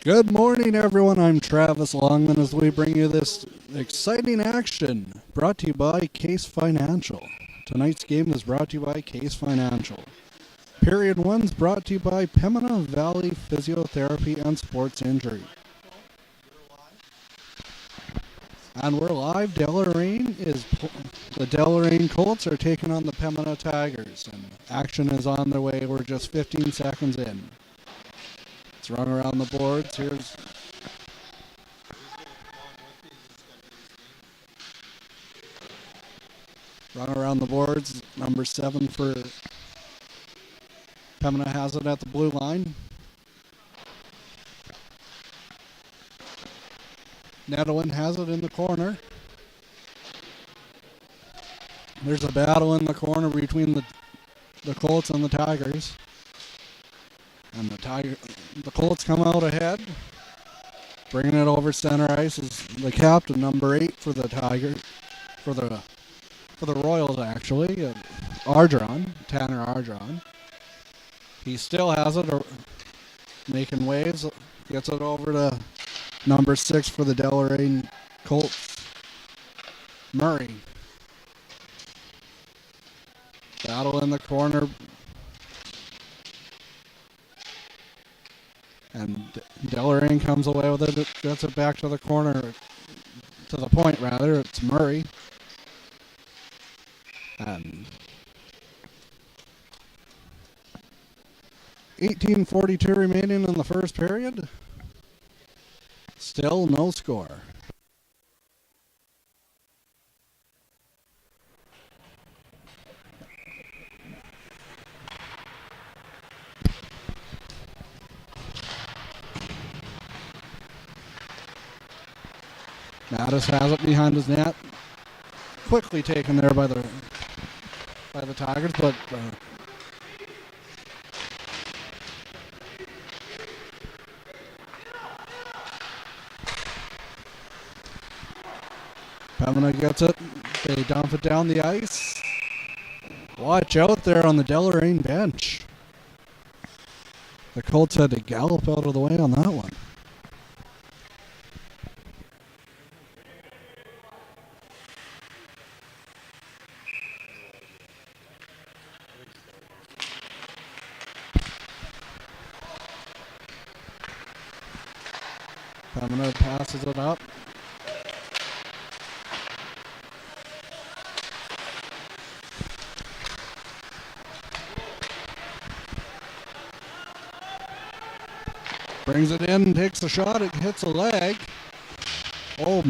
Good morning, everyone. I'm Travis Longman as we bring you this exciting action brought to you by Case Financial. Tonight's game is brought to you by Case Financial. Period 1 is brought to you by Pembina Valley Physiotherapy and Sports Injury. And we're live. The Deloraine Colts are taking on the Pembina Tigers, and action is on their way. We're just 15 seconds in. It's run around the boards. Here's run around the boards. Number 7 for Pembina has it at the blue line. Netherland has it in the corner. There's a battle in the corner between the Colts and the Tigers. And the Colts come out ahead. Bringing it over center ice is the captain, number 8 for the Tigers, for the Royals actually, Tanner Argeron. He still has it, making waves. Gets it over to number 6 for the Deloraine Colts, Murray. Battle in the corner. And Deloraine comes away with it. Gets it back to the corner, to the point rather. It's Murray. And 18:42 remaining in the first period. Still no score. Mattis has it behind his net. Quickly taken there by the Tigers, but Pembina gets it. They dump it down the ice. Watch out there on the Deloraine bench. The Colts had to gallop out of the way on that one. Pembina passes it up. Brings it in, takes a shot, it hits a leg. Oh,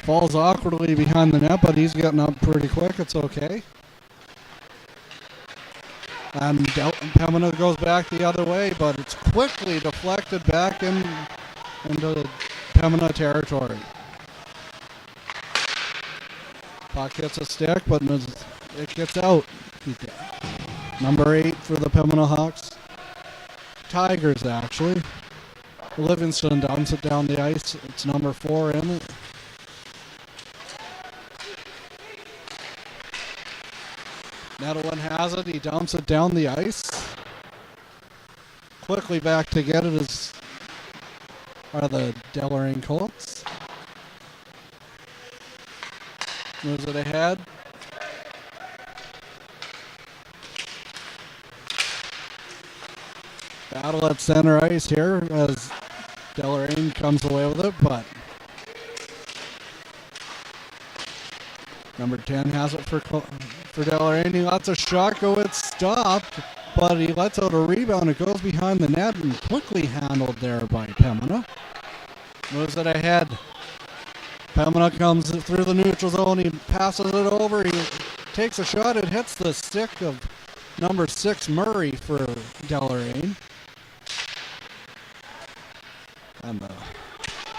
falls awkwardly behind the net, but he's getting up pretty quick. It's okay. And Pembina goes back the other way, but it's quickly deflected back into Pembina territory. Puck hits a stick, but it gets out. Number 8 for the Pembina Hawks. Tigers, actually. Livingston dumps it down the ice. It's number 4 in it. Netherland has it. He dumps it down the ice. Quickly back to get it are the Deloraine Colts. Moves it ahead. Battle at center ice here as Deloraine comes away with it, but number 10 has it for Deloraine. He lets a shot go. It's stopped, but he lets out a rebound. It goes behind the net and quickly handled there by Pembina. Moves it ahead. Pembina comes through the neutral zone. He passes it over. He takes a shot. It hits the stick of number 6 Murray for Deloraine. And the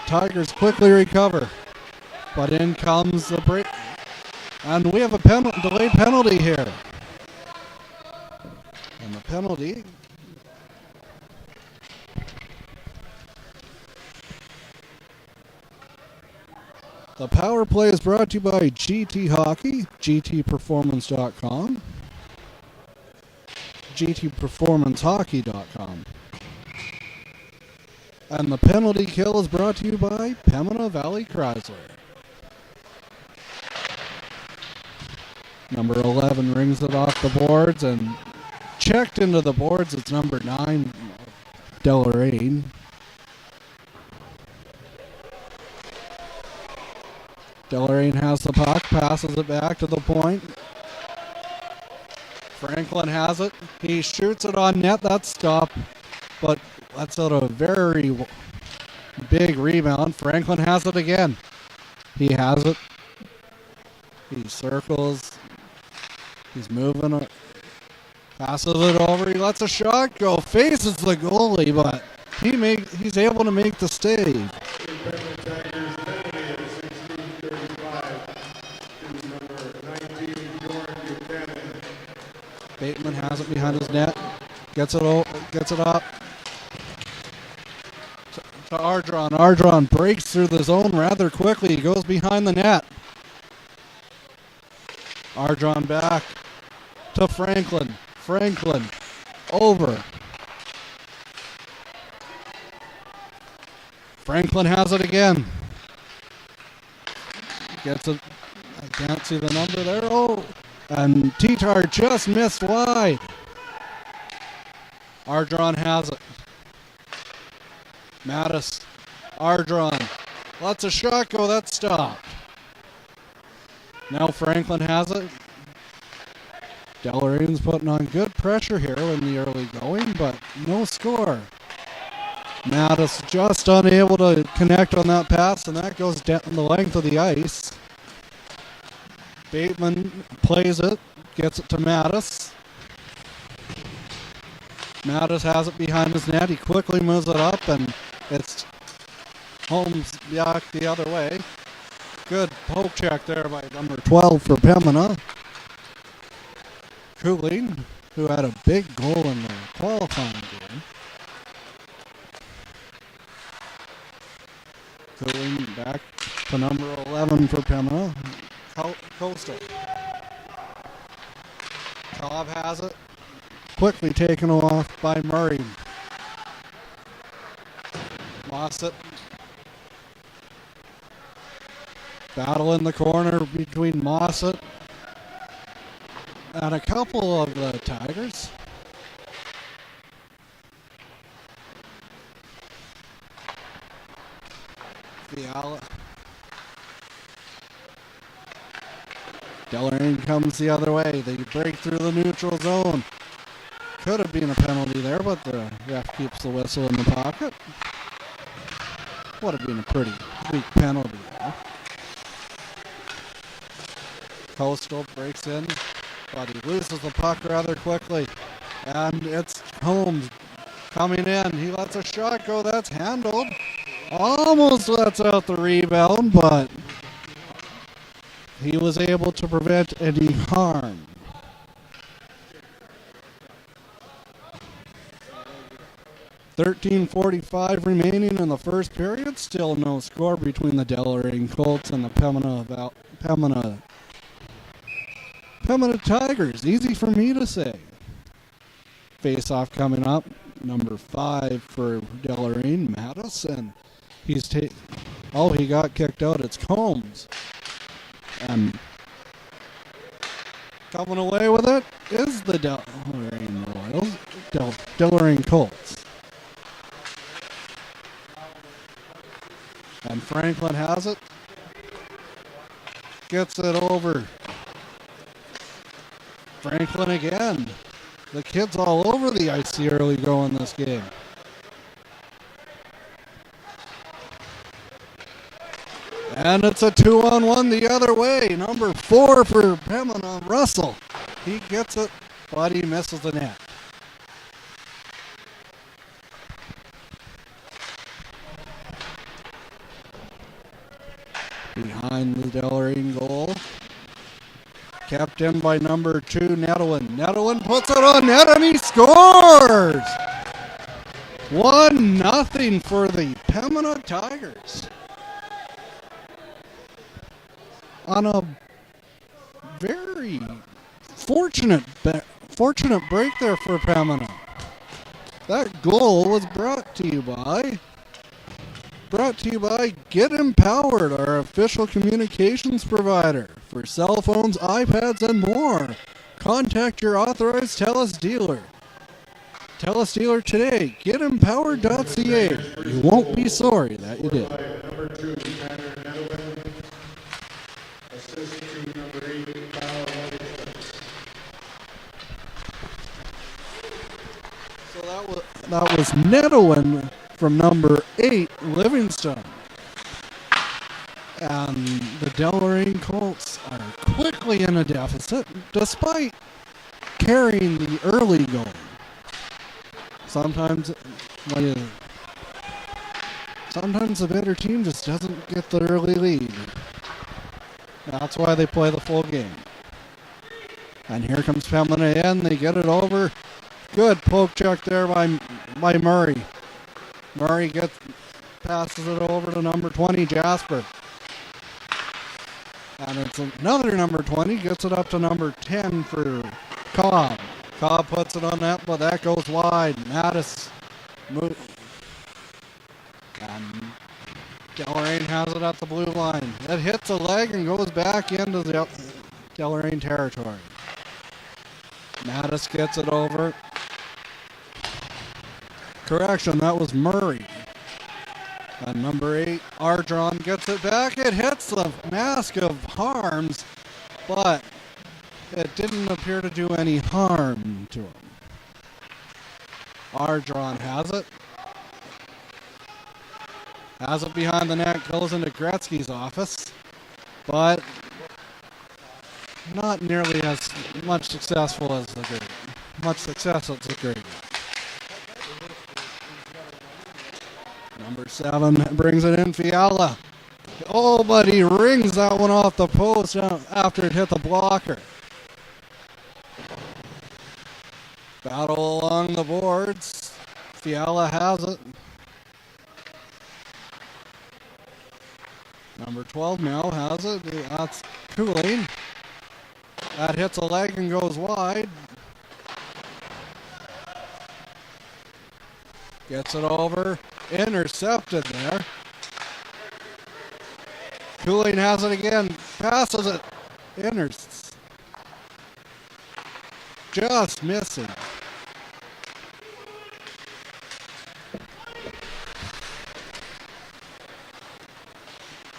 Tigers quickly recover. But in comes the break. And we have a delayed penalty here. And the penalty The power play is brought to you by GT Hockey, gtperformance.com, gtperformancehockey.com. And the penalty kill is brought to you by Pembina Valley Chrysler. Number 11 rings it off the boards and checked into the boards. It's number 9, Deloraine. Deloraine has the puck, passes it back to the point. Franklin has it. He shoots it on net. That's stopped, but that's out a very big rebound. Franklin has it again. He has it. He circles. He's moving it. Passes it over. He lets a shot go. Faces the goalie, but he's able to make the save. Bateman has it behind his net. Gets it up to Ardron. Ardron breaks through the zone rather quickly. He goes behind the net. Ardron back to Franklin. Franklin over. Franklin has it again. Gets it. I can't see the number there. Oh, and Titar just missed wide. Ardron has it. Mattis. Ardron. Lots of shot go. That's stopped. Now Franklin has it. Deloraine's putting on good pressure here in the early going, but no score. Mattis just unable to connect on that pass, and that goes down the length of the ice. Bateman plays it, gets it to Mattis. Mattis has it behind his net. He quickly moves it up, and it's Holmes back the other way. Good poke check there by number 12 for Pembina. Cooling, who had a big goal in the qualifying game. Cooling back to number 11 for Pembina. Coastal. Cobb has it. Quickly taken off by Murray. Mossett. Battle in the corner between Mossett and a couple of the Tigers. Fiala. Deloraine comes the other way. They break through the neutral zone. Could have been a penalty there, but the ref keeps the whistle in the pocket. Would have been a pretty weak penalty there. Coastal breaks in, but he loses the puck rather quickly. And it's Holmes coming in. He lets a shot go. That's handled. Almost lets out the rebound, but he was able to prevent any harm. .13:45 remaining in the first period. Still no score between the Deloraine Colts and the Pembina Tigers. Easy for me to say. Face-off coming up. Number 5 for Deloraine, Mattis, and he got kicked out. It's Combs. And coming away with it is the Deloraine Colts. And Franklin has it. Gets it over. Franklin again. The kid's all over the ice the early go in this game. And it's a 2-on-1 the other way. Number 4 for Pembina, Russell. He gets it, but he misses the net. Behind the Deloraine goal. Kept in by number 2, Nettlewin. Nettlewin puts it on net and he scores! 1-0 for the Pembina Tigers. On a very fortunate break there for Pembina. That goal was brought to you by brought to you by Get Empowered, our official communications provider for cell phones, iPads, and more. Contact your authorized TELUS dealer. TELUS dealer today. GetEmpowered.ca. You won't be sorry that you did. Number 2, Tanner Nettleman. Assist to number 8, Kyle Williams. So that was Nettleman from number 8, Livingston. And the Deloraine Colts are quickly in a deficit despite carrying the early goal. Sometimes the better team just doesn't get the early lead. That's why they play the full game. And here comes Pembina in. They get it over. Good poke check there by Murray. Murray passes it over to number 20, Jasper. And it's another number 20. Gets it up to number 10 for Cobb. Cobb puts it on net, but that goes wide. Mattis moves. And Deloraine has it at the blue line. It hits a leg and goes back into the Deloraine territory. Mattis gets it over. Correction, that was Murray. And number 8, Ardron gets it back. It hits the mask of Harms, but it didn't appear to do any harm to him. Ardron has it. Has it behind the net, goes into Gretzky's office, but not nearly as much successful as the Great. Much success as the Great. Number 7 brings it in, Fiala. Oh, but he rings that one off the post after it hit the blocker. Battle along the boards. Fiala has it. Number 12 now has it. That's Cooling. That hits a leg and goes wide. Gets it over. Intercepted there. Cooling has it again. Passes it. Just missing.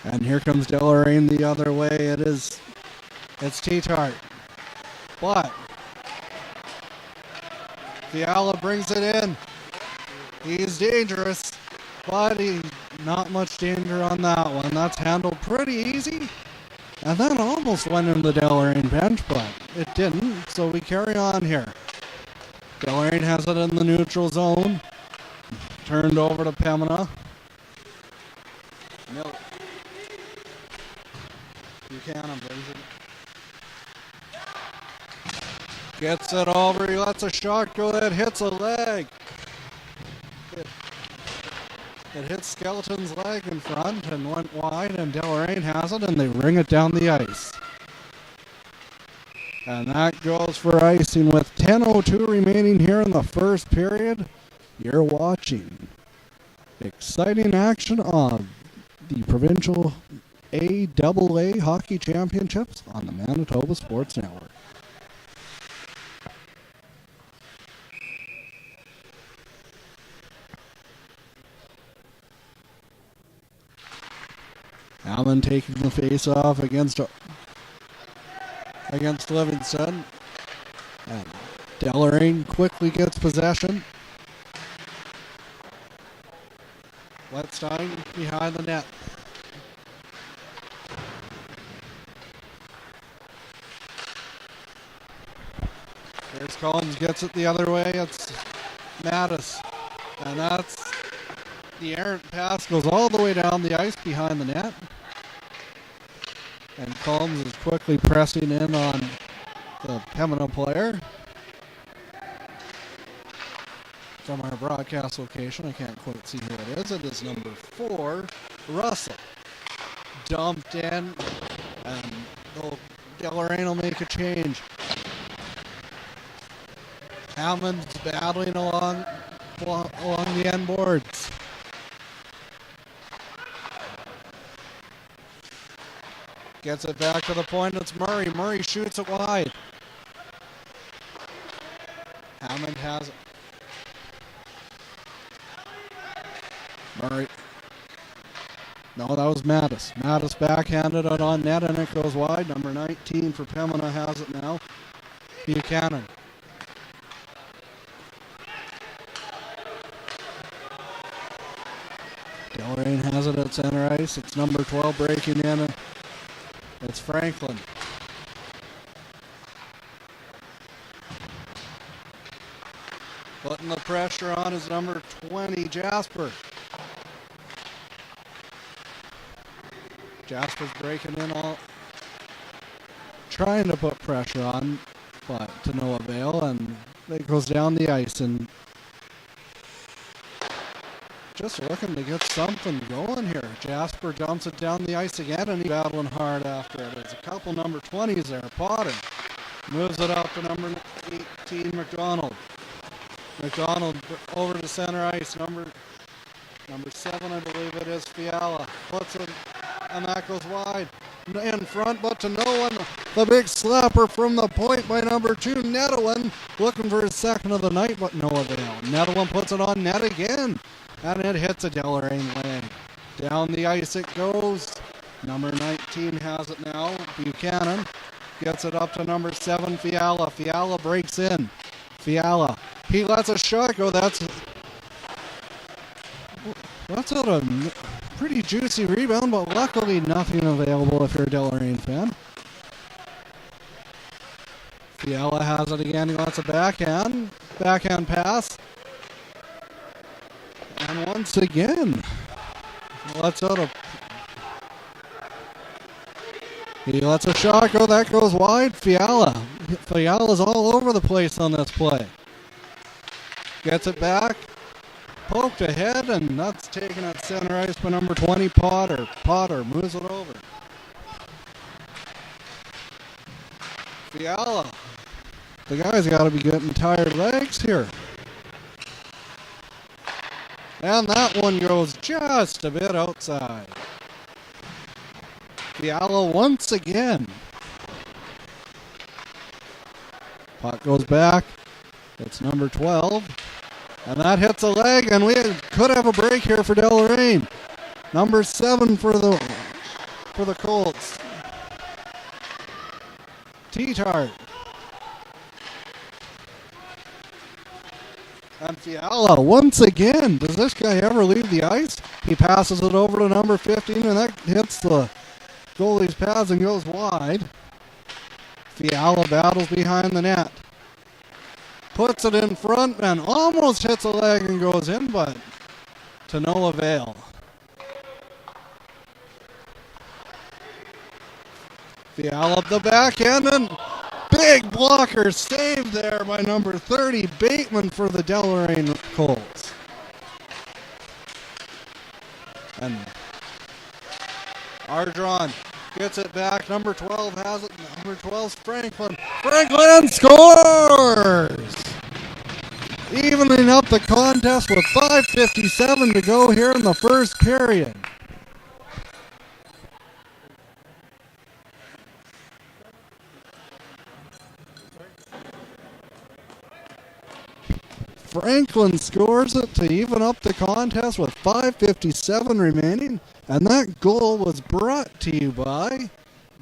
And here comes Deloraine the other way. It's T-Tart. But Fiala brings it in. He's dangerous, but not much danger on that one. That's handled pretty easy. And that almost went in the Deloraine bench, but it didn't, so we carry on here. Deloraine has it in the neutral zone. Turned over to Pembina. Buchanan brings it. Gets it over. He lets a shot go that hits a leg. It hit Skeleton's leg in front and went wide, and Deloraine has it, and they ring it down the ice. And that goes for icing with 10:02 remaining here in the first period. You're watching exciting action on the Provincial AAA Hockey Championships on the Manitoba Sports Network. Allen taking the face-off against Livingston. And Deloraine quickly gets possession. Letstein behind the net. Here's Collins, gets it the other way. It's Mattis. And that's the errant pass, goes all the way down the ice behind the net. And Collins is quickly pressing in on the Pembina player. From our broadcast location, I can't quite see who it is. It is number 4, Russell. Dumped in, and Deloraine will make a change. Hammond's battling along the end boards. Gets it back to the point. It's Murray. Murray shoots it wide. Hammond has it. Murray. No, that was Mattis. Mattis backhanded it on net and it goes wide. Number 19 for Pembina has it now. Buchanan. Deloraine has it at center ice. It's number 12 breaking in. It's Franklin. Putting the pressure on is number 20, Jasper. Jasper's breaking in all, trying to put pressure on, but to no avail, and it goes down the ice, and just looking to get something going here. Jasper dumps it down the ice again, and he's battling hard after it. There's a couple number 20s there. Potter moves it up to number 18, McDonald. McDonald over to center ice, number 7, I believe it is, Fiala. Puts it, and that goes wide. In front, but to no one. The big slapper from the point by number 2, Nettlin. Looking for his second of the night, but no avail. Nettlin puts it on net again, and it hits a Deloraine leg. Down the ice it goes. Number 19 has it now. Buchanan gets it up to number 7, Fiala. Fiala breaks in. Fiala. He lets a shot go. That's a pretty juicy rebound, but luckily nothing available if you're a Deloraine fan. Fiala has it again. He lets a backhand pass. And once again, he lets a shot go. That goes wide. Fiala's all over the place on this play. Gets it back. Poked ahead, and that's taken at center ice by number 20, Potter. Potter moves it over. Fiala. The guy's got to be getting tired legs here. And that one goes just a bit outside. Fiala once again. Puck goes back. It's number 12. And that hits a leg, and we could have a break here for Deloraine. Number 7 for the Colts. T-Tart. And Fiala once again. Does this guy ever leave the ice? He passes it over to number 15, and that hits the goalie's pads and goes wide. Fiala battles behind the net. Puts it in front and almost hits a leg and goes in, but to no avail. Fiala up the backhand, and big blocker saved there by number 30, Bateman, for the Deloraine Colts. And Ardron gets it back. Number 12 has it. Number 12's Franklin. Franklin scores! Evening up the contest with 5:57 to go here in the first period. Franklin scores it to even up the contest with 5:57 remaining. And that goal was brought to you by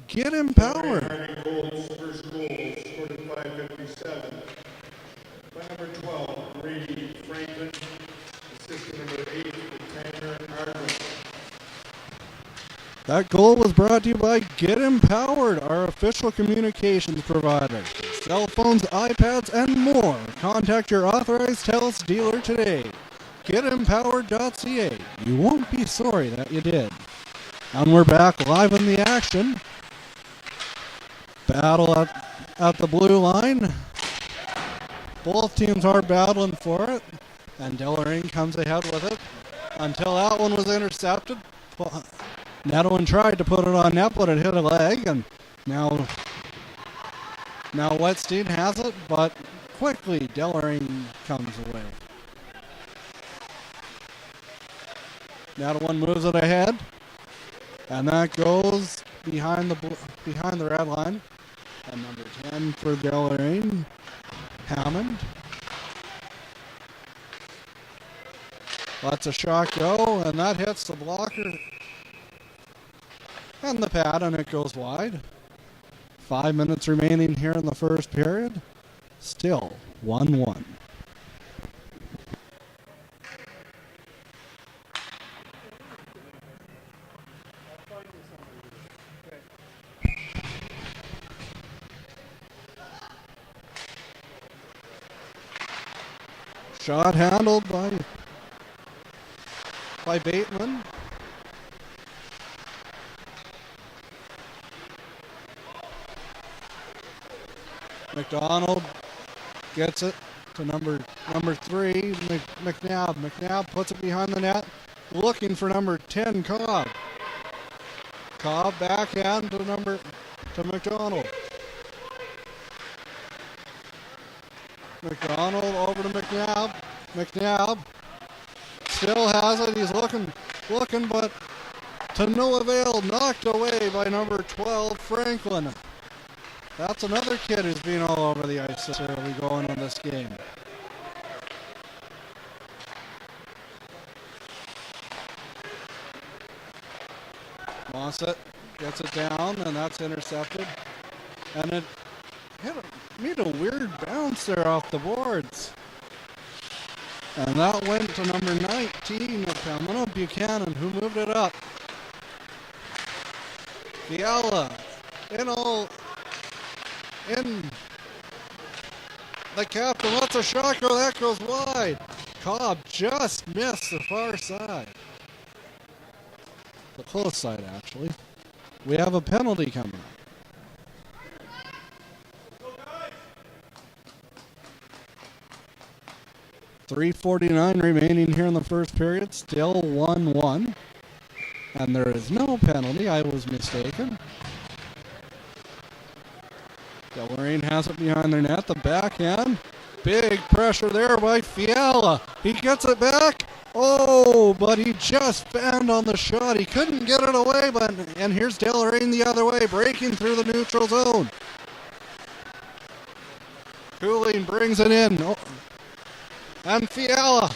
Get Empowered. Colts' first goal scored at 5:57 by number 12, Brady Franklin, assistant number 8, Tanner Ardron. That goal was brought to you by Get Empowered, our official communications provider. Cell phones, iPads, and more. Contact your authorized TELUS dealer today. GetEmpowered.ca. You won't be sorry that you did. And we're back live in the action. Battle at the blue line. Both teams are battling for it. And Deloraine comes ahead with it until that one was intercepted. Nettlin tried to put it on net, but it hit a leg. And now Wetstein has it, but quickly Deloraine comes away. Nettlin moves it ahead. And that goes behind the red line. And number 10 for Deloraine, Hammond. Lets a shot go, and that hits the blocker and the pad, and it goes wide. 5 minutes remaining here in the first period. Still 1-1. Shot handled by Bateman. McDonald gets it to number 3, McNabb. McNabb puts it behind the net, looking for number 10, Cobb. Cobb backhand to McDonald. McDonald over to McNabb. McNabb still has it. He's looking, but to no avail. Knocked away by number 12, Franklin. That's another kid who's been all over the ice this early going in this game. Mossett gets it down, and that's intercepted. And it made a weird bounce there off the boards. And that went to number 19 of Pembina, Buchanan, who moved it up. Fiala in the captain lets a shot go, that goes wide. Cobb just missed the far side. The close side, actually. We have a penalty coming up. .349 remaining here in the first period, still 1-1. And there is no penalty, I was mistaken. Deloraine has it behind their net, the backhand. Big pressure there by Fiala. He gets it back. Oh, but he just fanned on the shot. He couldn't get it away, and here's Deloraine the other way, breaking through the neutral zone. Cooling brings it in. Oh. And Fiala.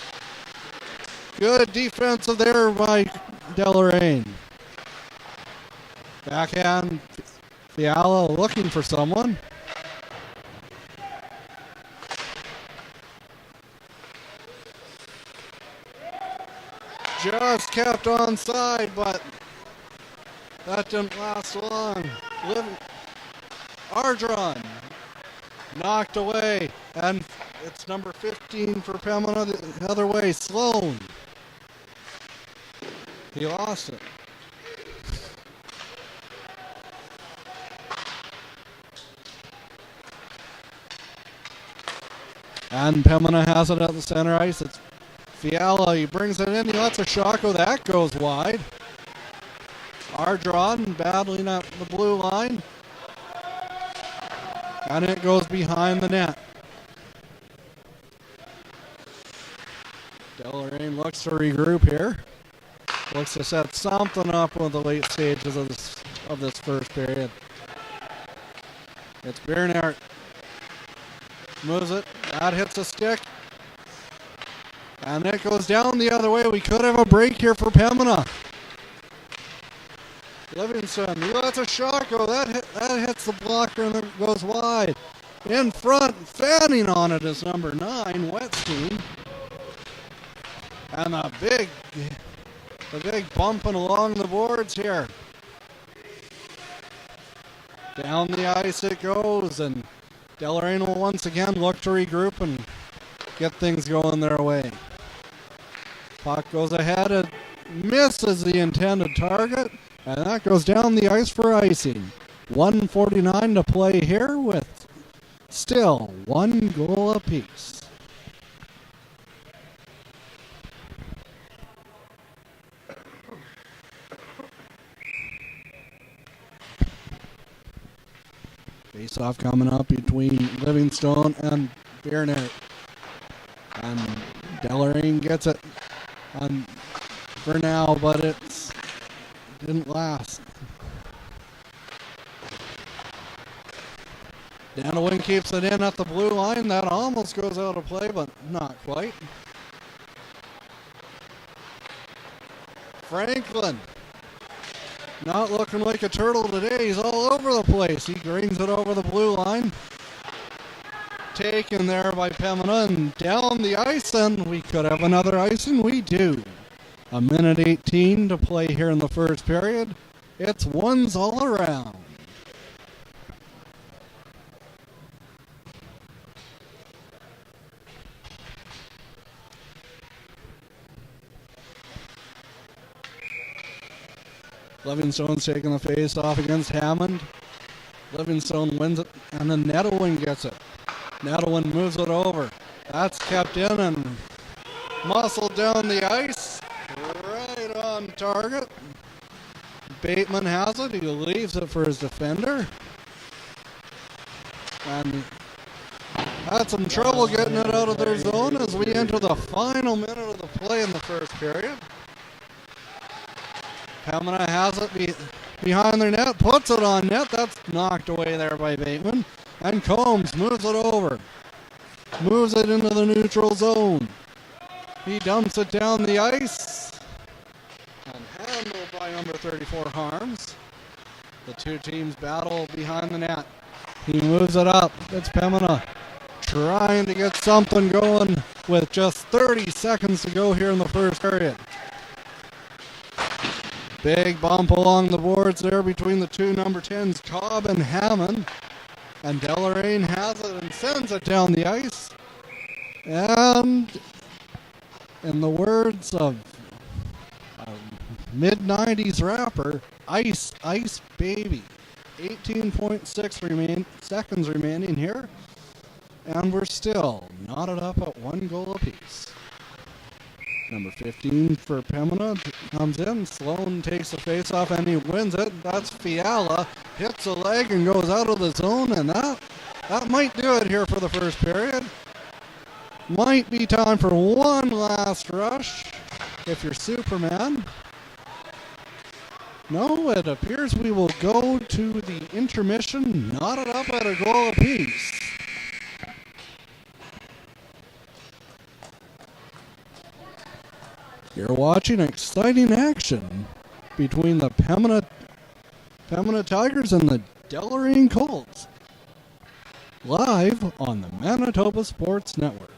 Good defensive there by Deloraine. Backhand. Fiala looking for someone. Just kept onside, but that didn't last long. Ardron knocked away, and it's number 15 for Pembina the other way, Sloan. He lost it. And Pembina has it at the center ice. It's Fiala, he brings it in, he lets a shot go, that goes wide. Ardron battling at the blue line. And it goes behind the net. Deloraine looks to regroup here. Looks to set something up with the late stages of this first period. It's Bernhardt. Moves it. That hits a stick. And it goes down the other way. We could have a break here for Pembina. Livingston, he lets a shot go. That hits the blocker and it goes wide. In front, fanning on it is number 9, Wetstein. And the big bumping along the boards here. Down the ice it goes, and Deloraine will once again look to regroup and get things going their way. Puck goes ahead and misses the intended target, and that goes down the ice for icing. 1:49 to play here with still 1 goal apiece. Face-off coming up between Livingstone and Bernhardt. And Deloraine gets it for now, but it didn't last. Dandelion keeps it in at the blue line. That almost goes out of play, but not quite. Franklin, not looking like a turtle today. He's all over the place. He brings it over the blue line. Taken there by Pembina and down the ice, and we could have another icing. We do. 1:18 to play here in the first period. It's ones all around. Livingstone's taking the face off against Hammond. Livingstone wins it, and then Nettlewind gets it. Nettlewind moves it over. That's kept in and muscled down the ice. Right on target. Bateman has it. He leaves it for his defender. And had some trouble getting it out of their zone as we enter the final minute of the play in the first period. Pembina has it behind their net, puts it on net. That's knocked away there by Bateman. And Combs moves it over. Moves it into the neutral zone. He dumps it down the ice. And handled by number 34, Harms. The two teams battle behind the net. He moves it up. It's Pembina trying to get something going with just 30 seconds to go here in the first period. Big bump along the boards there between the two number 10s, Cobb and Hammond. And Deloraine has it and sends it down the ice. And in the words of a mid-90s rapper, ice, ice, baby. 18.6 seconds remaining here. And we're still knotted up at 1 goal apiece. Number 15 for Pembina comes in. Sloan takes the face-off and he wins it. That's Fiala. Hits a leg and goes out of the zone, and that might do it here for the first period. Might be time for one last rush if you're Superman. No, it appears we will go to the intermission, knotted up at a goal apiece. You're watching exciting action between the Pembina Tigers and the Deloraine Colts, live on the Manitoba Sports Network.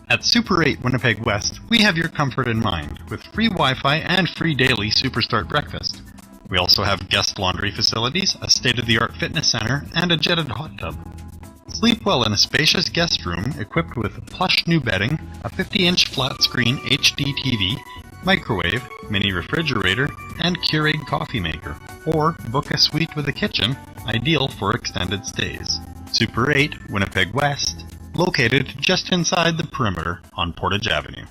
At Super 8 Winnipeg West, we have your comfort in mind, with free Wi-Fi and free daily Superstart breakfast. We also have guest laundry facilities, a state-of-the-art fitness center, and a jetted hot tub. Sleep well in a spacious guest room equipped with plush new bedding, a 50-inch flat-screen HD TV, microwave, mini refrigerator, and Keurig coffee maker. Or book a suite with a kitchen, ideal for extended stays. Super 8 Winnipeg West, located just inside the perimeter on Portage Avenue.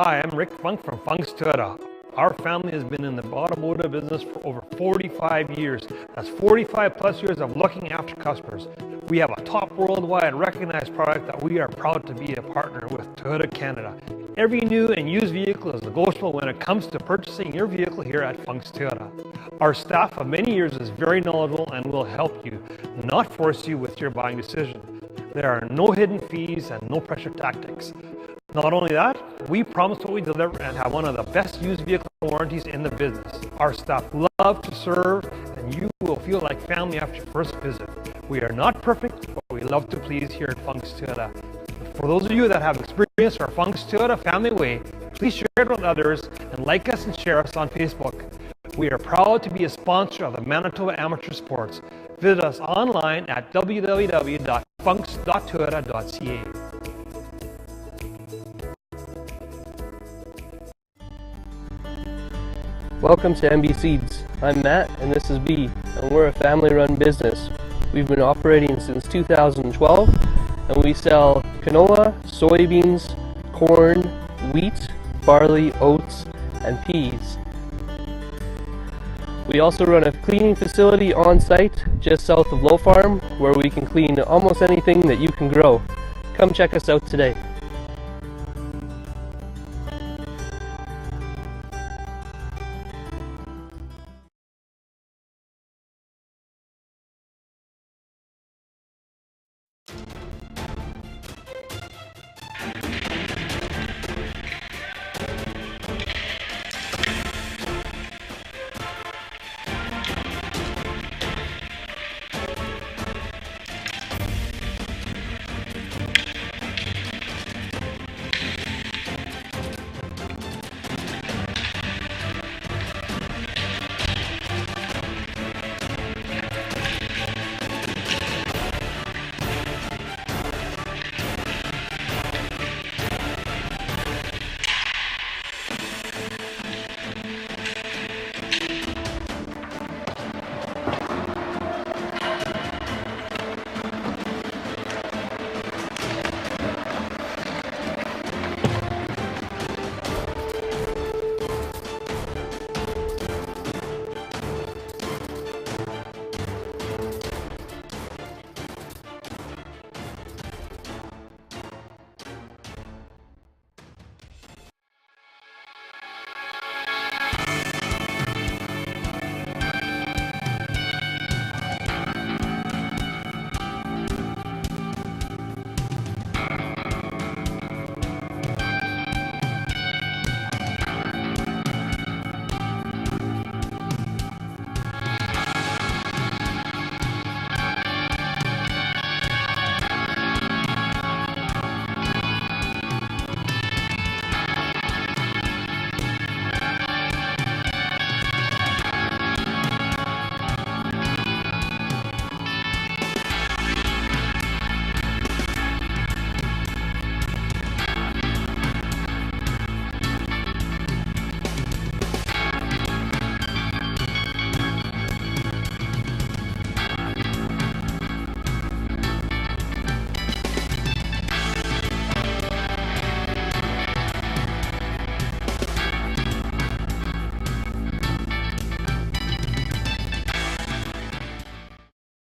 Hi, I'm Rick Funk from Funk's Toyota. Our family has been in the automotive business for over 45 years. That's 45 plus years of looking after customers. We have a top worldwide recognized product that we are proud to be a partner with Toyota Canada. Every new and used vehicle is negotiable when it comes to purchasing your vehicle here at Funk's Toyota. Our staff of many years is very knowledgeable and will help you, not force you with your buying decision. There are no hidden fees and no pressure tactics. Not only that, we promise what we deliver and have one of the best used vehicle warranties in the business. Our staff love to serve and you will feel like family after your first visit. We are not perfect, but we love to please here at Funk's Toyota. For those of you that have experienced our Funk's Toyota family way, please share it with others and like us and share us on Facebook. We are proud to be a sponsor of the Manitoba Amateur Sports. Visit us online at www.funks.toyota.ca. Welcome to MB Seeds. I'm Matt and this is B, and we're a family-run business. We've been operating since 2012 and we sell canola, soybeans, corn, wheat, barley, oats, and peas. We also run a cleaning facility on site just south of Low Farm where we can clean almost anything that you can grow. Come check us out today.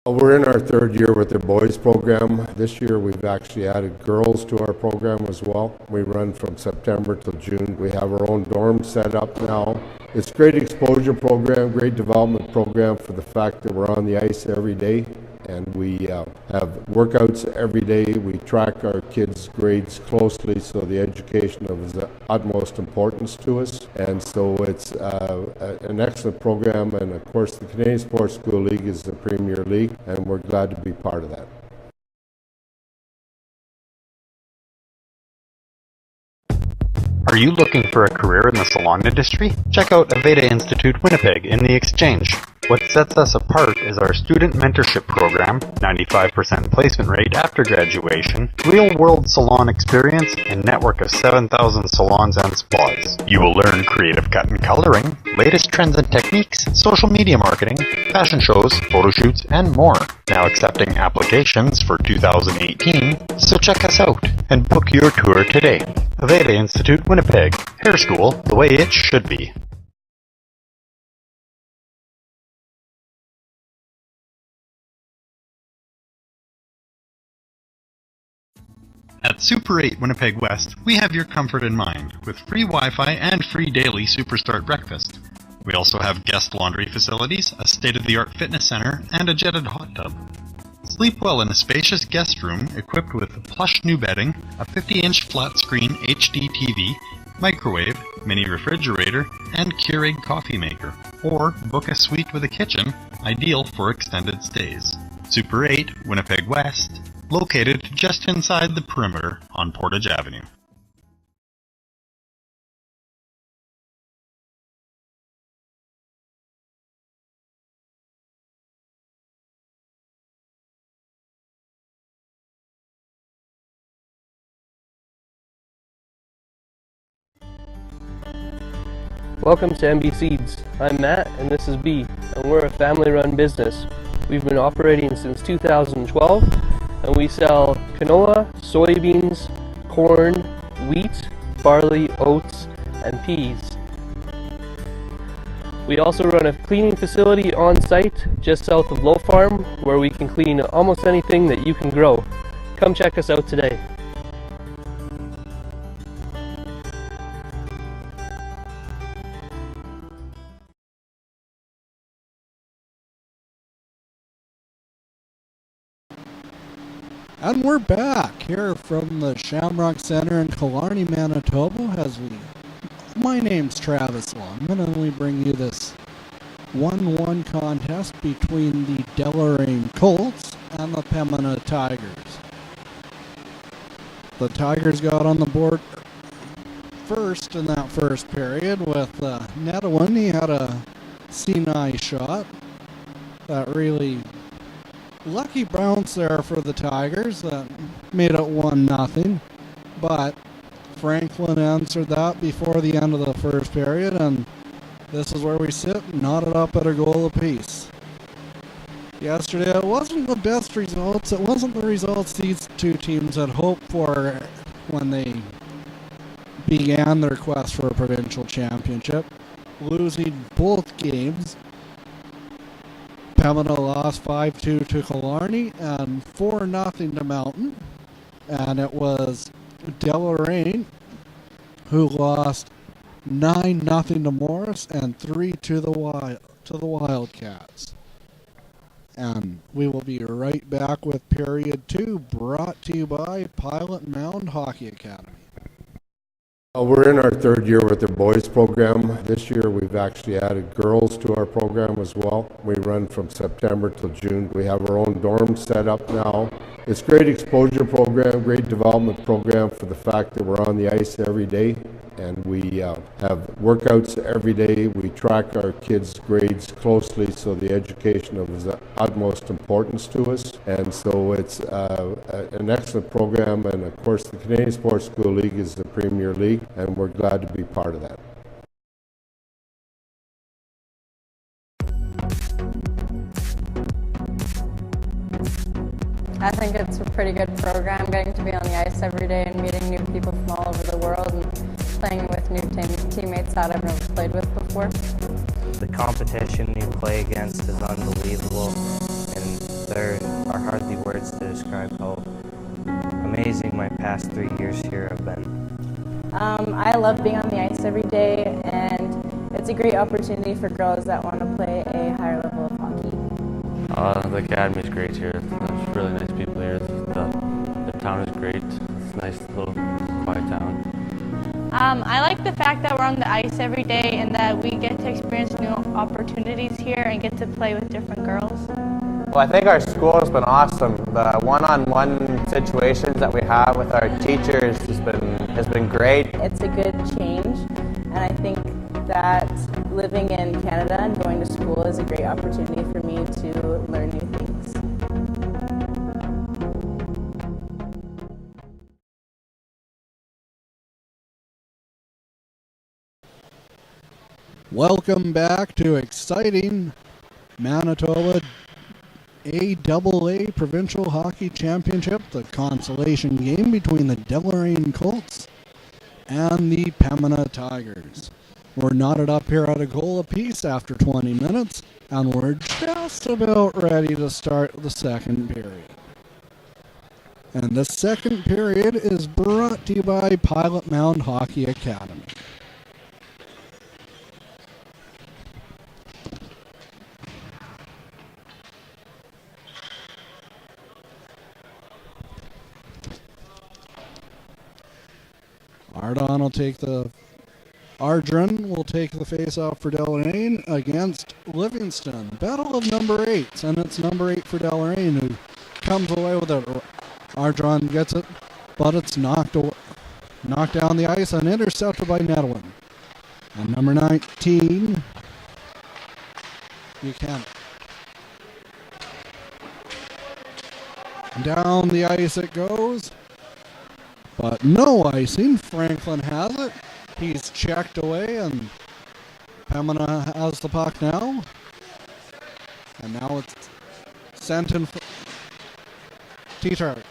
We're in our third year with the boys program. This year we've actually added girls to our program as well. We run from September till June. We have our own dorm set up now. It's a great exposure program, great development program for the fact that we're on the ice every day and we have workouts every day. We track our kids' grades closely, so the education is the utmost importance to us. And so it's an excellent program, and of course the Canadian Sports School League is the premier league, and we're glad to be part of that. Are you looking for a career in the salon industry? Check out Aveda Institute Winnipeg in the Exchange. What sets us apart is our student mentorship program, 95% placement rate after graduation, real-world salon experience, and network of 7,000 salons and spas. You will learn creative cut and coloring, latest trends and techniques, social media marketing, fashion shows, photo shoots, and more. Now accepting applications for 2018, so check us out. and book your tour today. Aveda Institute, Winnipeg. Hair School, the way it should be. At Super 8 Winnipeg West, we have your comfort in mind with free Wi-Fi and free daily Superstart breakfast. We also have guest laundry facilities, a state-of-the-art fitness center, and a jetted hot tub. Sleep well in a spacious guest room equipped with plush new bedding, a 50-inch flat-screen HD TV, microwave, mini refrigerator, and Keurig coffee maker. Or book a suite with a kitchen, ideal for extended stays. Super 8 Winnipeg West, located just inside the perimeter on Portage Avenue. Welcome to MB Seeds. I'm Matt and this is B, and we're a family-run business. We've been operating since 2012, and we sell canola, soybeans, corn, wheat, barley, oats, and peas. We also run a cleaning facility on site just south of Low Farm, where we can clean almost anything that you can grow. Come check us out today. And we're back here from the Shamrock Center in Killarney, Manitoba. My name's Travis Longman, and we bring you this 1-1 contest between the Deloraine Colts and the Pembina Tigers. The Tigers got on the board first in that first period with Netawin. He had a C9 shot that really lucky bounce there for the Tigers that made it 1-0. But Franklin answered that before the end of the first period, and this is where we sit, knotted up at a goal apiece. Yesterday, it wasn't the best results. It wasn't the results these two teams had hoped for when they began their quest for a provincial championship, losing both games. Pembina lost 5-2 to Killarney and 4-0 to Mountain. And it was Deloraine who lost 9-0 to Morris and 3 to the Wildcats. And we will be right back with period 2, brought to you by Pilot Mound Hockey Academy. We're in our third year with the boys program. This year we've actually added girls to our program as well. We run from September till June. We have our own dorm set up now. It's a great exposure program, great development program for the fact that we're on the ice every day, and we have workouts every day. We track our kids' grades closely, so the education is of utmost importance to us. And so it's an excellent program, and of course the Canadian Sports School League is the premier league, and we're glad to be part of that. I think it's a pretty good program, getting to be on the ice every day and meeting new people from all over the world and playing with new teammates that I've never played with before. The competition you play against is unbelievable, and there are hardly words to describe how amazing my past 3 years here have been. I love being on the ice every day, and it's a great opportunity for girls that want to play a higher level of hockey. The academy is great here. There's really nice people here. The town is great. It's a nice little quiet town. I like the fact that we're on the ice every day and that we get to experience new opportunities here and get to play with different girls. Well, I think our school has been awesome. The one-on-one situations that we have with our teachers has been great. It's a good change, and I think that living in Canada and going to school is a great opportunity for me to learn new things. Welcome back to exciting Manitoba NCAA Provincial Hockey Championship, the consolation game between the Deloraine Colts and the Pembina Tigers. We're knotted up here at a goal apiece after 20 minutes, and we're just about ready to start the second period. And the second period is brought to you by Pilot Mound Hockey Academy. Ardron will take the face-off for Deloraine against Livingston. Battle of number 8s, and it's number 8 for Deloraine who comes away with it. Ardron gets it, but it's knocked down the ice and intercepted by Nedwin. And number 19, Buchanan. Down the ice it goes, but no icing. Franklin has it. He's checked away, and Pembina has the puck now. And now it's sent in for T-Tart.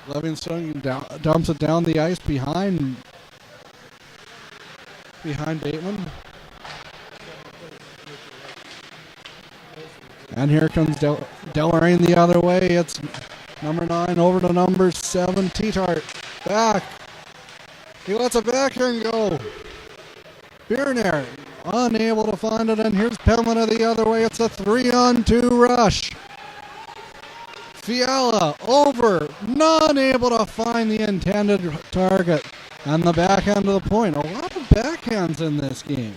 Livingston dumps it down the ice behind Bateman. And here comes Deloraine the other way. It's number 9 over to number 7, T-Tart. Back. He lets it back and go. Bierner unable to find it, and here's Pembina the other way. It's a 3-on-2 rush. Fiala over, not able to find the intended target. And the backhand to the point. A lot of backhands in this game.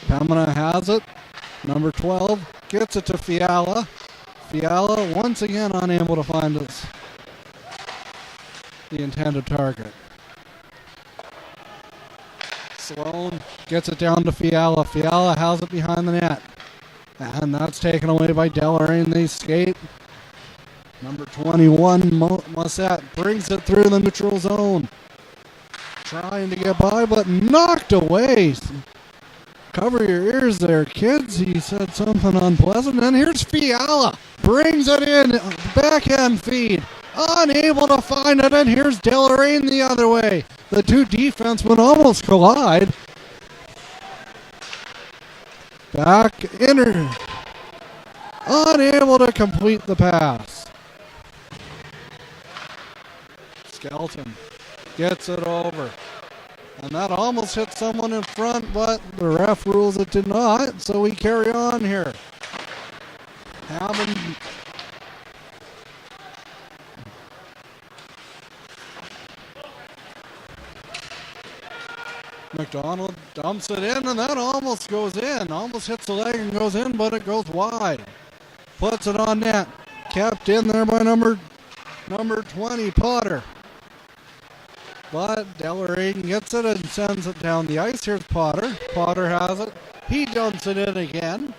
Pembina has it. Number 12 gets it to Fiala. Fiala once again unable to find the intended target. Sloan gets it down to Fiala. Fiala has it behind the net. And that's taken away by Deloraine. They skate. Number 21, Mossette, brings it through the neutral zone. Trying to get by, but knocked away. Cover your ears there, kids. He said something unpleasant. And here's Fiala. Brings it in. Backhand feed. Unable to find it. And here's Deloraine the other way. The two defensemen almost collide. Back inner. Unable to complete the pass. Skelton gets it over. And that almost hit someone in front, but the ref rules it did not, so we carry on here. McDonald dumps it in, and that almost goes in. Almost hits the leg and goes in, but it goes wide. Puts it on net. Kept in there by number 20, Potter. But Deloraine gets it and sends it down the ice. Here's Potter. Potter has it. He dumps it in again.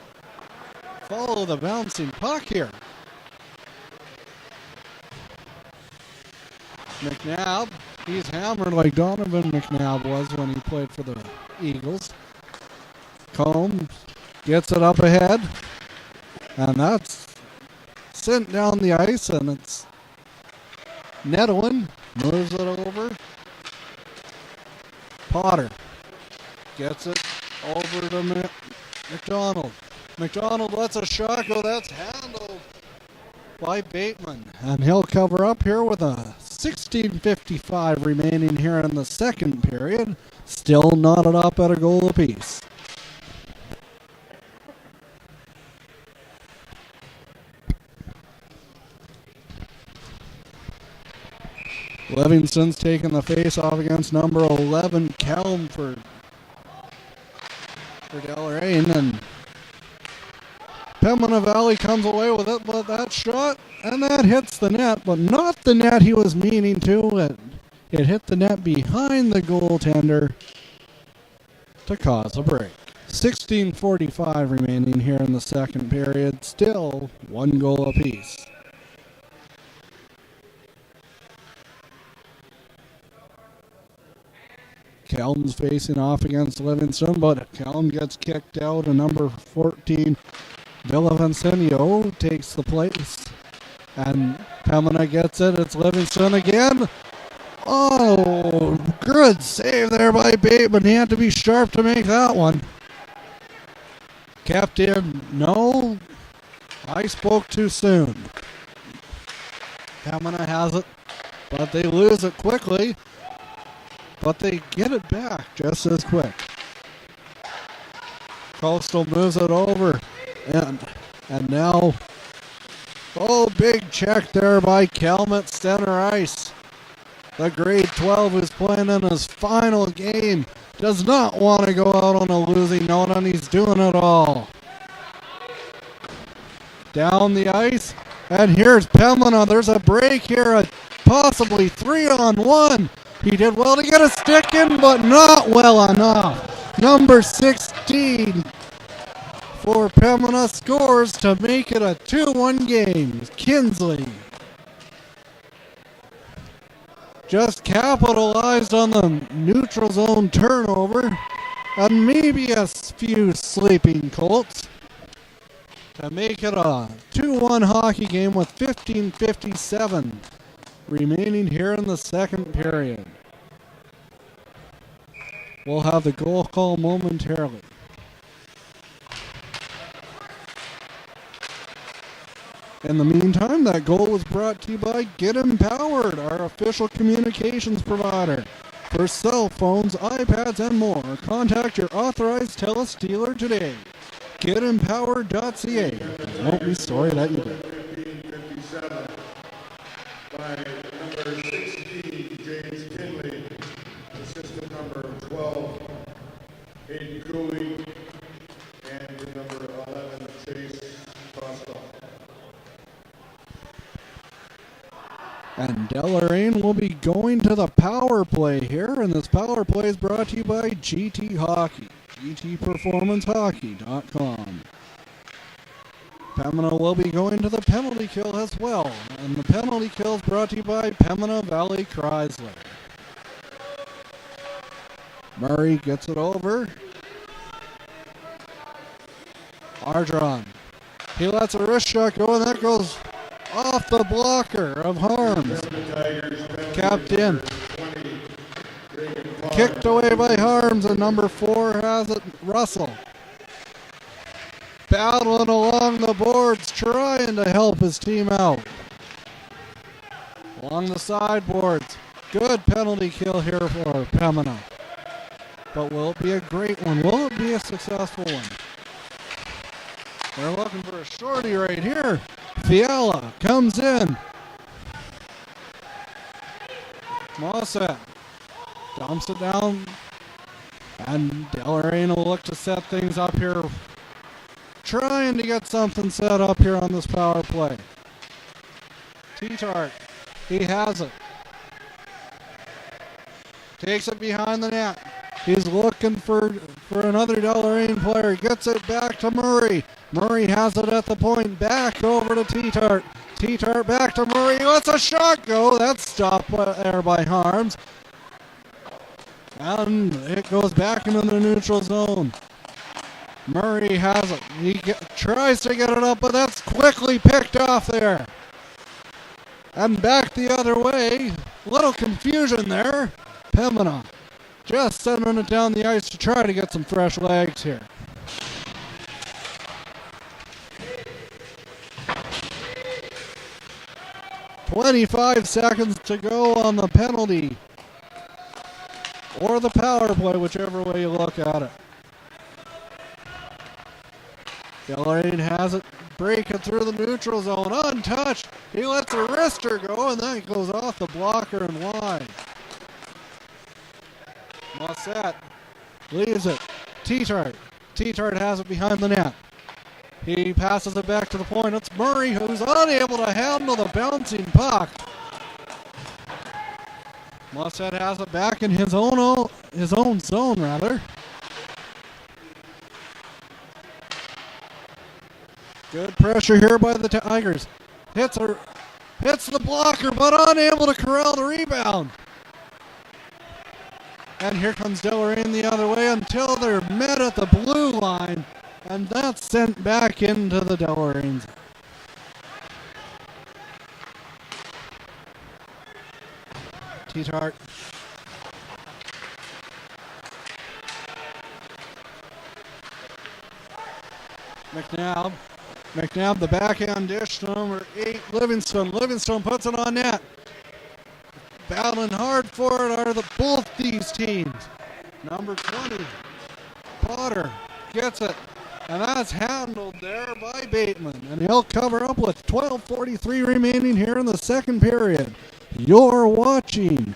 Follow the bouncing puck here. McNabb. He's hammered like Donovan McNabb was when he played for the Eagles. Combs gets it up ahead. And that's sent down the ice, and it's Nedwin moves it over. Potter gets it over to McDonald. McDonald lets a shot go. That's handled by Bateman. And he'll cover up here with a 16:55 remaining here in the second period. Still knotted up at a goal apiece. Livingston's taking the face-off against number 11, Kelm for Deloraine, and Pembina Valley comes away with it, but that shot, and that hits the net, but not the net he was meaning to. It hit the net behind the goaltender to cause a break. 16:45 remaining here in the second period, still one goal apiece. Kelm's facing off against Livingston, but Kelm gets kicked out, and number 14, Villavicencio, takes the place. And Pembina gets it. It's Livingston again. Oh, good save there by Bateman. He had to be sharp to make that one. Kept in. No, I spoke too soon. Pembina has it, but they lose it quickly. But they get it back just as quick. Coastal moves it over. And now, oh, big check there by Kelm center ice. The grade 12 who's playing in his final game does not want to go out on a losing note, and he's doing it all. Down the ice, and here's Pembina. There's a break here, a possibly 3-on-1. He did well to get a stick in, but not well enough. Number 16 for Pembina scores to make it a 2-1 game. Kinsley just capitalized on the neutral zone turnover, and maybe a few sleeping Colts to make it a 2-1 hockey game with 15:57 remaining here in the second period. We'll have the goal call momentarily. In the meantime, that goal was brought to you by Get Empowered, our official communications provider. For cell phones, iPads, and more, contact your authorized TELUS dealer today. GetEmpowered.ca. You won't be sorry that you did. 15:57 by number 16, James Kinley. Assistant number 12, Hayden Cooley. And number 11, Chase Costa. And Deloraine will be going to the power play here, and this power play is brought to you by GT Hockey, gtperformancehockey.com. Pembina will be going to the penalty kill as well, and the penalty kill is brought to you by Pembina Valley Chrysler. Murray gets it over. Ardron. He lets a wrist shot go, and that goes off the blocker of Harms. Capped in. Kicked away by Harms, and number 4 has it, Russell. Battling along the boards, trying to help his team out. Along the sideboards. Good penalty kill here for Pembina. But will it be a great one? Will it be a successful one? They're looking for a shorty right here. Fiala comes in. Mossad dumps it down. And Deloraine will look to set things up here. Trying to get something set up here on this power play. T-Tart, he has it. Takes it behind the net. He's looking for another Deloraine player. Gets it back to Murray. Murray has it at the point. Back over to T-Tart. T-Tart back to Murray. Lets a shot go. That's stopped there by Harms. And it goes back into the neutral zone. Murray has it. He tries to get it up, but that's quickly picked off there. And back the other way. Little confusion there. Pembina just sending it down the ice to try to get some fresh legs here. .25 seconds to go on the penalty. Or the power play, whichever way you look at it. Deloraine has it, breaking through the neutral zone, untouched. He lets a wrister go, and then it goes off the blocker and wide. Mossad leaves it. T-Tart. T-Tart has it behind the net. He passes it back to the point. It's Murray who's unable to handle the bouncing puck. Mossad has it back in his own zone, rather. Good pressure here by the Tigers. Hits the blocker, but unable to corral the rebound. And here comes Deloraine the other way until they're met at the blue line. And that's sent back into the Deloraine. T-Tart. McNabb, the backhand dish to number 8, Livingston. Livingston puts it on net. Battling hard for it are both these teams. Number 20, Potter gets it. And that's handled there by Bateman. And he'll cover up with 12:43 remaining here in the second period. You're watching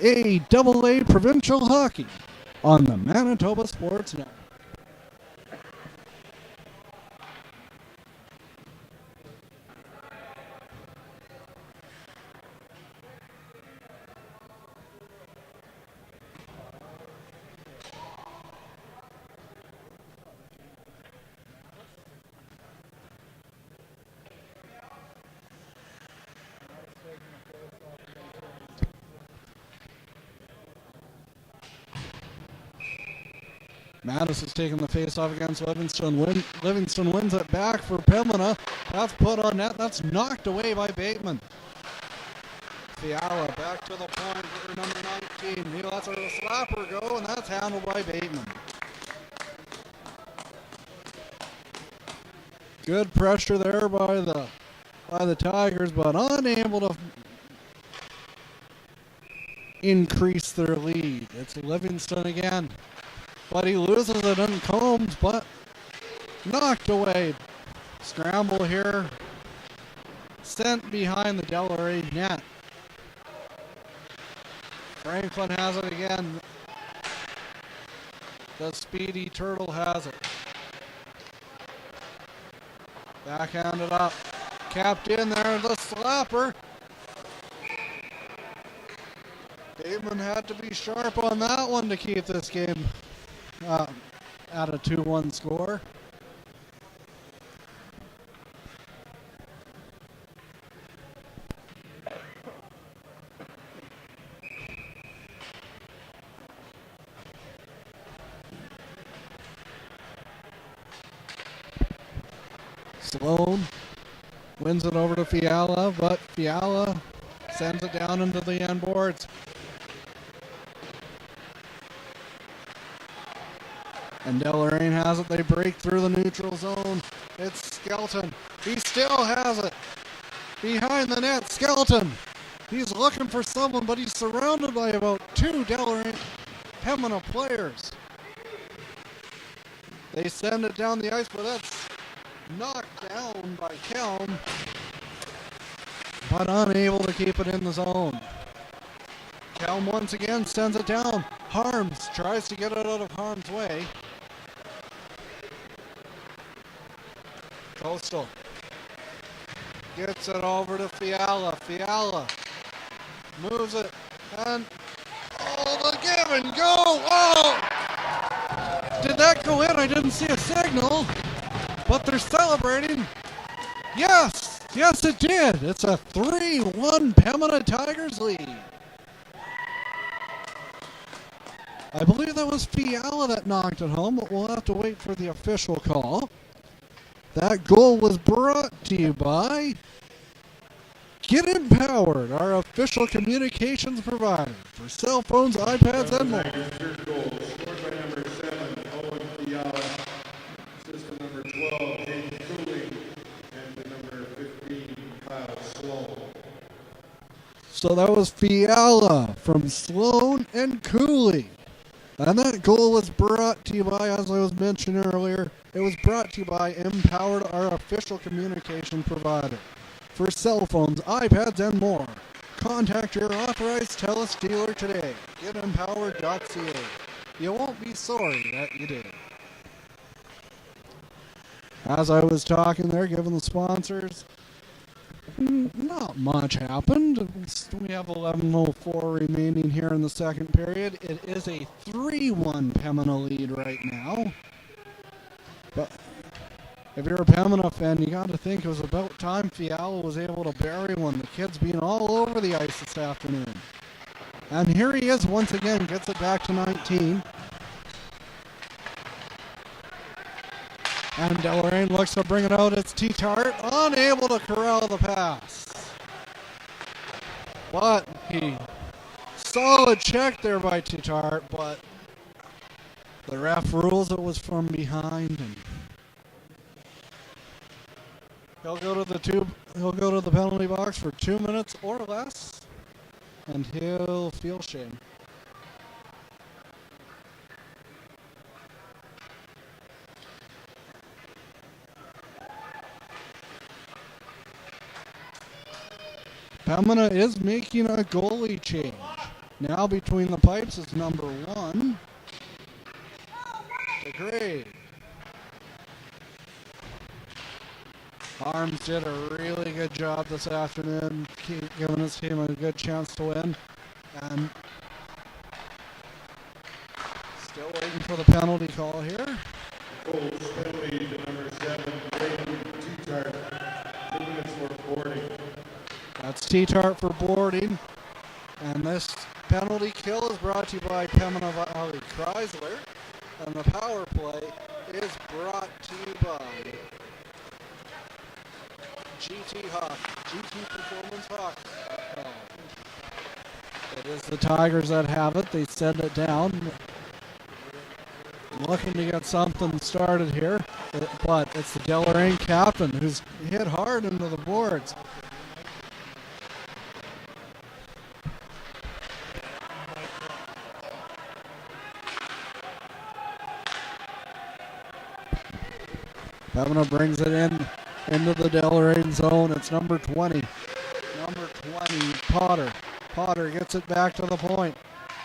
AA Provincial Hockey on the Manitoba Sports Network. Mattis is taking the face-off against Livingston. Livingston wins it back for Pembina. That's put on net. That's knocked away by Bateman. Fiala back to the point for number 19. He lets a slapper go, and that's handled by Bateman. Good pressure there by the Tigers, but unable to increase their lead. It's Livingston again. But he loses it in Combs, but knocked away. Scramble here. Sent behind the Deloraine net. Franklin has it again. The speedy Turtle has it. Backhanded up. Capped in there, the slapper. Bateman had to be sharp on that one to keep this game at a 2-1 score. Sloan wins it over to Fiala, but Fiala sends it down into the end boards. And Deloraine has it. They break through the neutral zone. It's Skelton. He still has it. Behind the net, Skelton. He's looking for someone, but he's surrounded by about 2 Deloraine Pembina players. They send it down the ice, but that's knocked down by Kelm, but unable to keep it in the zone. Kelm once again sends it down. Harms tries to get it out of harm's way. Coastal gets it over to Fiala. Fiala moves it, and the give and go. Oh! Did that go in? I didn't see a signal, but they're celebrating. Yes, it did. It's a 3-1 Pembina Tigers lead. I believe that was Fiala that knocked it home, but we'll have to wait for the official call. That goal was brought to you by Get Empowered, our official communications provider for cell phones, iPads, and more. Third goal, scored by number 7, Owen Fiala. Assistant number 12, James Cooley, and the number 15, Kyle Sloan. So that was Fiala from Sloan and Cooley. And that goal was brought to you by, as I was mentioning earlier, it was brought to you by Empowered, our official communication provider for cell phones, iPads, and more. Contact your authorized TELUS dealer today. GetEmpowered.ca. You won't be sorry that you did. As I was talking there, giving the sponsors, not much happened. We have 11:04 remaining here in the second period. It is a 3-1 Pembina lead right now. But if you're a Pembina fan, you got to think it was about time Fiala was able to bury one. The kid's been all over the ice this afternoon. And here he is once again, gets it back to 19. And Deloraine looks to bring it out. It's T-Tart, unable to corral the pass. But solid check there by T-Tart, but the ref rules it was from behind, and he'll go to the penalty box for 2 minutes or less, and he'll feel shame. Pembina is making a goalie change. Now between the pipes is number 1, DeGray. Arms did a really good job this afternoon, giving his team a good chance to win. And still waiting for the penalty call here. Colts penalty to number 7, T-Tart. 2 minutes for boarding. That's T-Tart for boarding. And this penalty kill is brought to you by Pembina Valley Chrysler. And the power play is brought to you by GT Performance Hockey. It is the Tigers that have it. They send it down. Looking to get something started here. But it's the Deloraine captain who's hit hard into the boards. Pembina brings it into the Deloraine zone. It's number 20. Number 20, Potter. Potter gets it back to the point.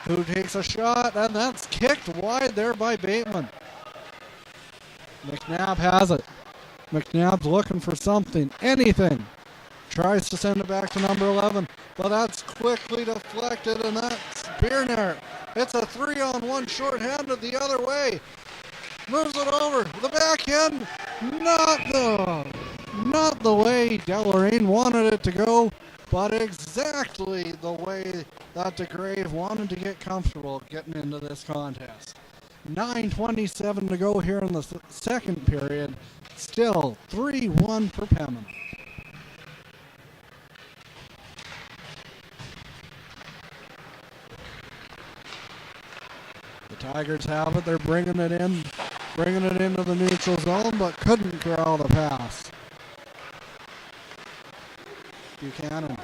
Who takes a shot, and that's kicked wide there by Bateman. McNabb has it. McNabb's looking for something, anything. Tries to send it back to number 11, but that's quickly deflected, and that's Biernaert. It's a 3-on-1 shorthanded the other way. Moves it over, the backhand, not the way Deloraine wanted it to go, but exactly the way that DeGrave wanted to get comfortable getting into this contest. 9:27 to go here in the second period. Still 3-1 for Pembina. The Tigers have it. They're bringing it into the neutral zone, but couldn't corral the pass. Buchanan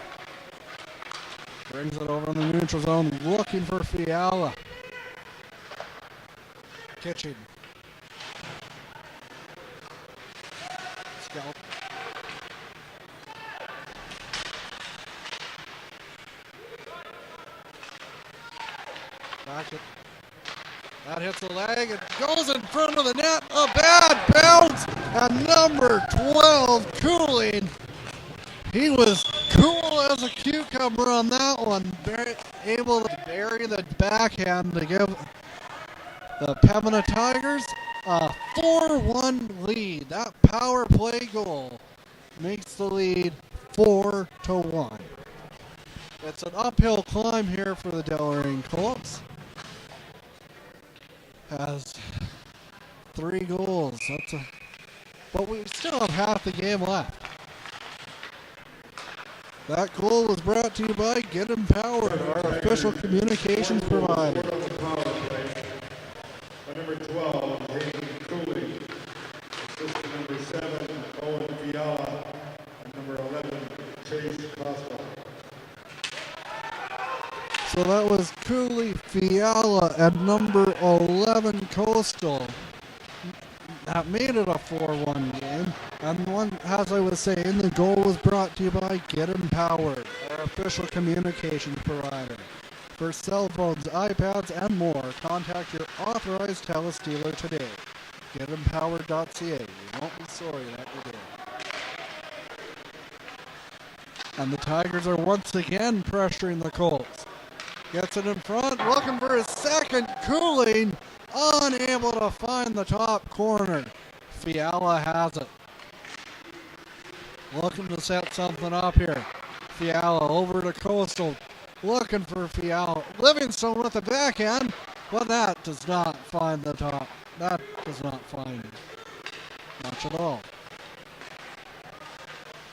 brings it over in the neutral zone, looking for Fiala. Kitchen. Scalp. Back it. That hits the leg. It goes in front of the net. A bad bounce. And number 12, Cooling. He was cool as a cucumber on that one. Able to bury the backhand to give the Pembina Tigers a 4-1 lead. That power play goal makes the lead 4-1. It's an uphill climb here for the Deloraine Colts. Has 3 goals. But we still have half the game left. That goal was brought to you by Get Empowered, our official communications provider. Number 12, Hayden Cooley. Assistant number 7, Owen Fiala. And number 11, Chase Costa. So that was Cooley, Fiala, and number 11, Coastal. That made it a 4-1 game. And one, as I was saying, the goal was brought to you by Get Empowered, our official communications provider. For cell phones, iPads, and more, contact your authorized TELUS dealer today. GetEmpowered.ca. You won't be sorry that you did. And the Tigers are once again pressuring the Colts. Gets it in front, looking for his second. Cooling, unable to find the top corner. Fiala has it. Looking to set something up here. Fiala over to Coastal. looking for Fiala. Livingston with the backhand, but that does not find the top. That does not find much at all.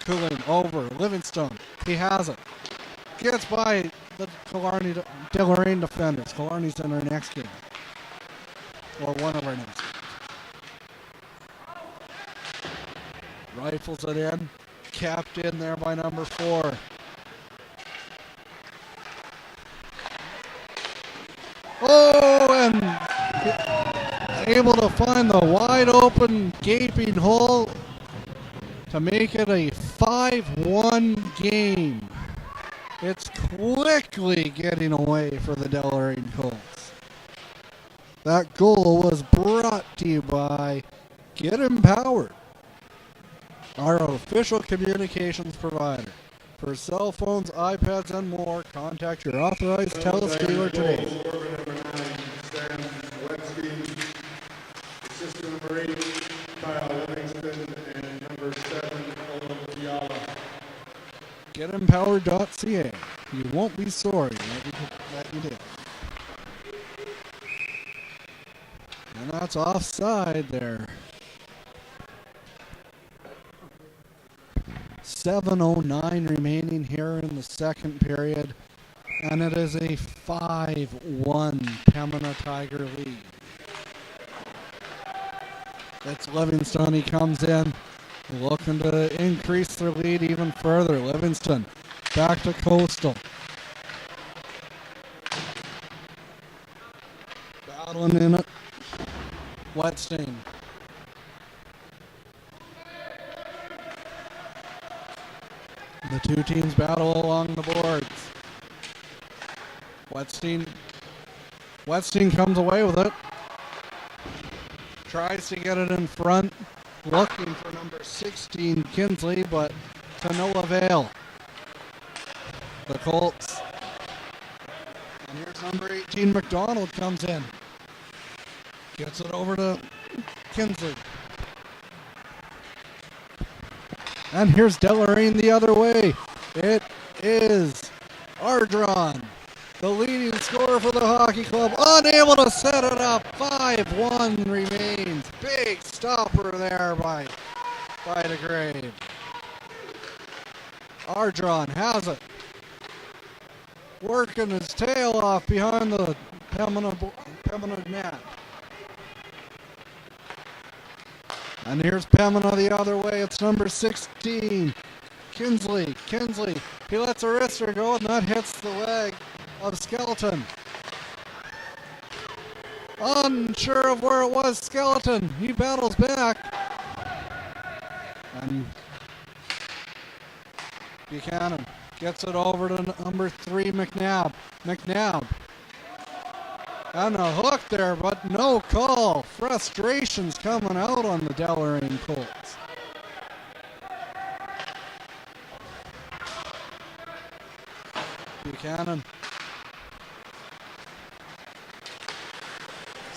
Cooling over Livingston. He has it. Gets by the Killarney Deloraine defenders. Killarney's in our next game. Or one of our next games. Rifles it in. Capped in there by number 4. Oh, and able to find the wide open gaping hole to make it a 5-1 game. It's quickly getting away for the Deloraine Colts. That goal was brought to you by Get Empowered, our official communications provider. For cell phones, iPads, and more, contact your authorized TELUS dealer today. Assistant number 8, Kyle Livingston, and number 7, Owen Fiala. GetEmpowered.ca. You won't be sorry that you did. And that's offside there. 7:09 remaining here in the second period, and it is a 5-1 Pembina Tiger lead. It's Livingston. He comes in looking to increase their lead even further. Livingston back to Coastal. Battling in it. Wetstein. The two teams battle along the boards. Wetstein comes away with it. Tries to get it in front. Looking for number 16, Kinsley, but to no avail. The Colts. And here's number 18, McDonald comes in. Gets it over to Kinsley. And here's Deloraine the other way. It is Ardron, the leading scorer for the hockey club, unable to set it up. 5-1 remains. Big stopper there by DeGrave. Ardron has it. Working his tail off behind the Pembina net. And here's Pembina the other way. It's number 16, Kinsley. He lets a wrister go, and that hits the leg of Skeleton. Unsure of where it was, Skeleton. He battles back. And Buchanan gets it over to number 3, McNabb. And a hook there, but no call. Frustrations coming out on the Deloraine Colts. Buchanan.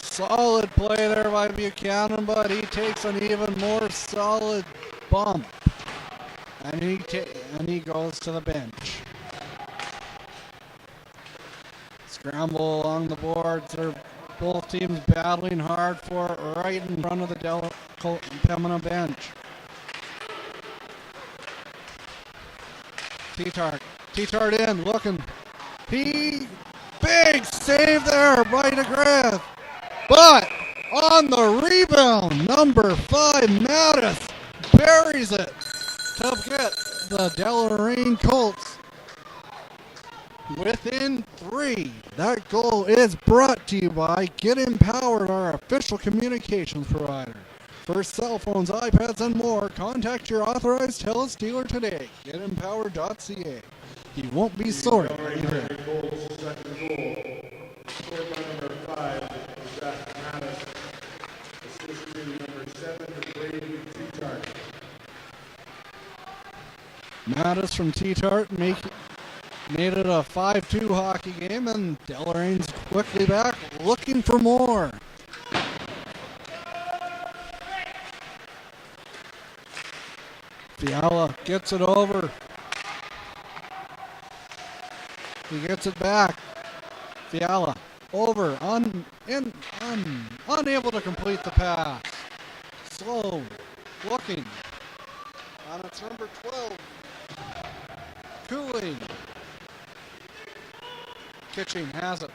Solid play there by Buchanan, but he takes an even more solid bump. And he goes to the bench. Scramble along the boards. They're both teams battling hard for it right in front of the Pembina bench. T-Tart in, looking. Big save there by DeGraff. But on the rebound, number 5, Mattis buries it to get the Deloraine Colts within 3. That goal is brought to you by Get Empowered, our official communications provider. For cell phones, iPads, and more, contact your authorized TELUS dealer today. GetEmpowered.ca. You won't be sorry. Deloraine Colts' second goal. Scored by number 5, Zach Mattis. Assisted number 7, Brady T-Tart. Mattis from T-Tart made it a 5-2 hockey game, and Deloraine's quickly back, looking for more. Fiala gets it over. He gets it back. Fiala over, unable to complete the pass. Slow, looking. And it's number 12. Cooling. Kitching has it.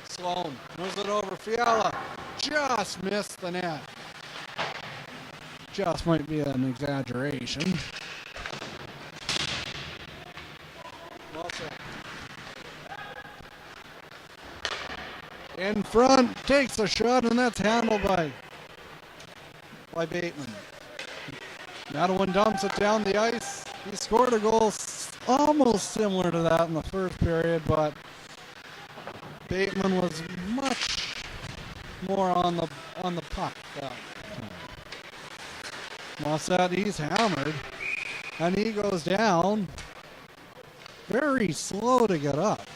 Sloan moves it over. Fiala just missed the net. Just might be an exaggeration. Well set. In front, takes a shot, and that's handled by Bateman. Madawin dumps it down the ice. He scored a goal almost similar to that in the first period, but Bateman was much more on the puck. Mossad, he's hammered, and he goes down. Very slow to get up.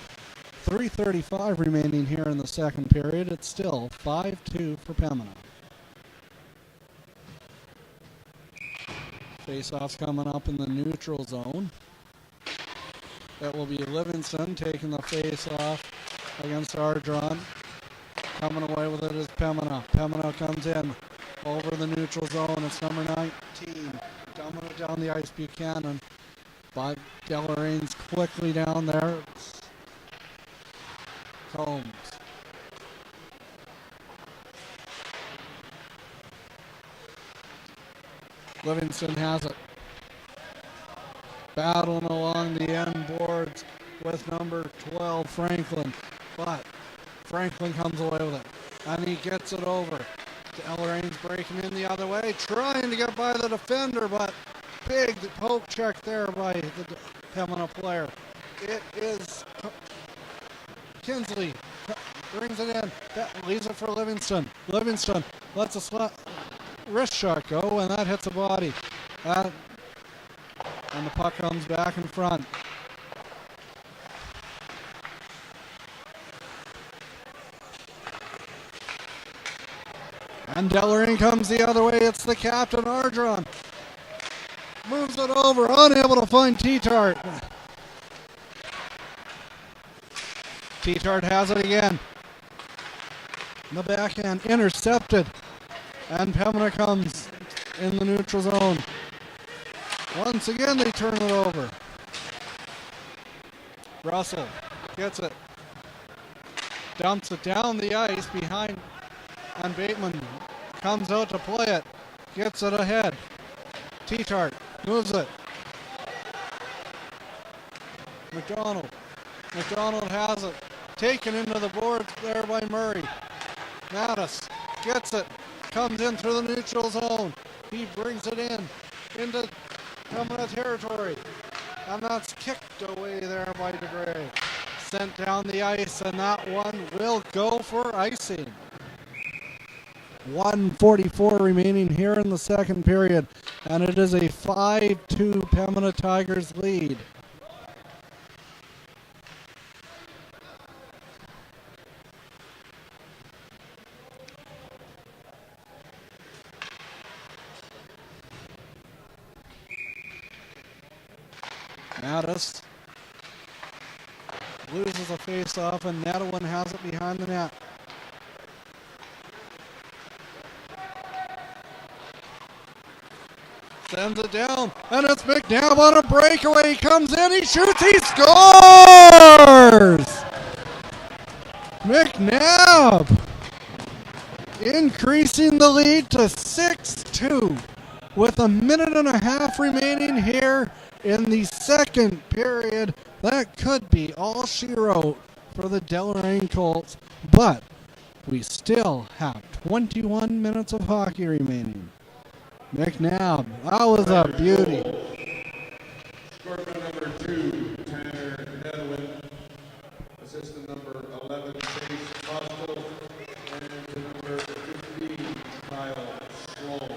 3:35 remaining here in the second period. It's still 5-2 for Pembina. Face-off's coming up in the neutral zone. That will be Livingston taking the face-off against Ardron. Coming away with it is Pembina. Pembina comes in over the neutral zone. It's number 19. Dumping it down the ice, Buchanan. But Deloraine's quickly down there. Combs. Livingston has it. Battling along the end boards with number 12, Franklin. But Franklin comes away with it. And he gets it over. Deloraine's breaking in the other way, trying to get by the defender, but big poke check there by the Pembina player. It is Kinsley. Brings it in. That leaves it for Livingston. Livingston lets a wrist shot go, and that hits the body. And the puck comes back in front. And Deloraine comes the other way. It's the captain, Ardron. Moves it over, unable to find T-Tart. T-Tart has it again. The backhand intercepted. And Pembina comes in the neutral zone. Once again, they turn it over. Russell gets it. Dumps it down the ice behind. And Bateman comes out to play it. Gets it ahead. T-Tart moves it. McDonald has it. Taken into the boards there by Murray. Mattis gets it. Comes in through the neutral zone. He brings it in into Pembina territory. And that's kicked away there by DeGray. Sent down the ice, and that one will go for icing. 1:44 remaining here in the second period, and it is a 5-2 Pembina Tigers lead. Mattis loses a face-off, and Nadawin has it behind the net. Sends it down, and it's McNabb on a breakaway. He comes in, he shoots, he scores! McNabb increasing the lead to 6-2 with a minute and a half remaining here in the second period. That could be all she wrote for the Deloraine Colts, but we still have 21 minutes of hockey remaining. McNabb, that was a beauty. Scoreman number 2, Tanner Nedwin. Assistant number 11, Chase Costel. And number 15, Kyle Sloan.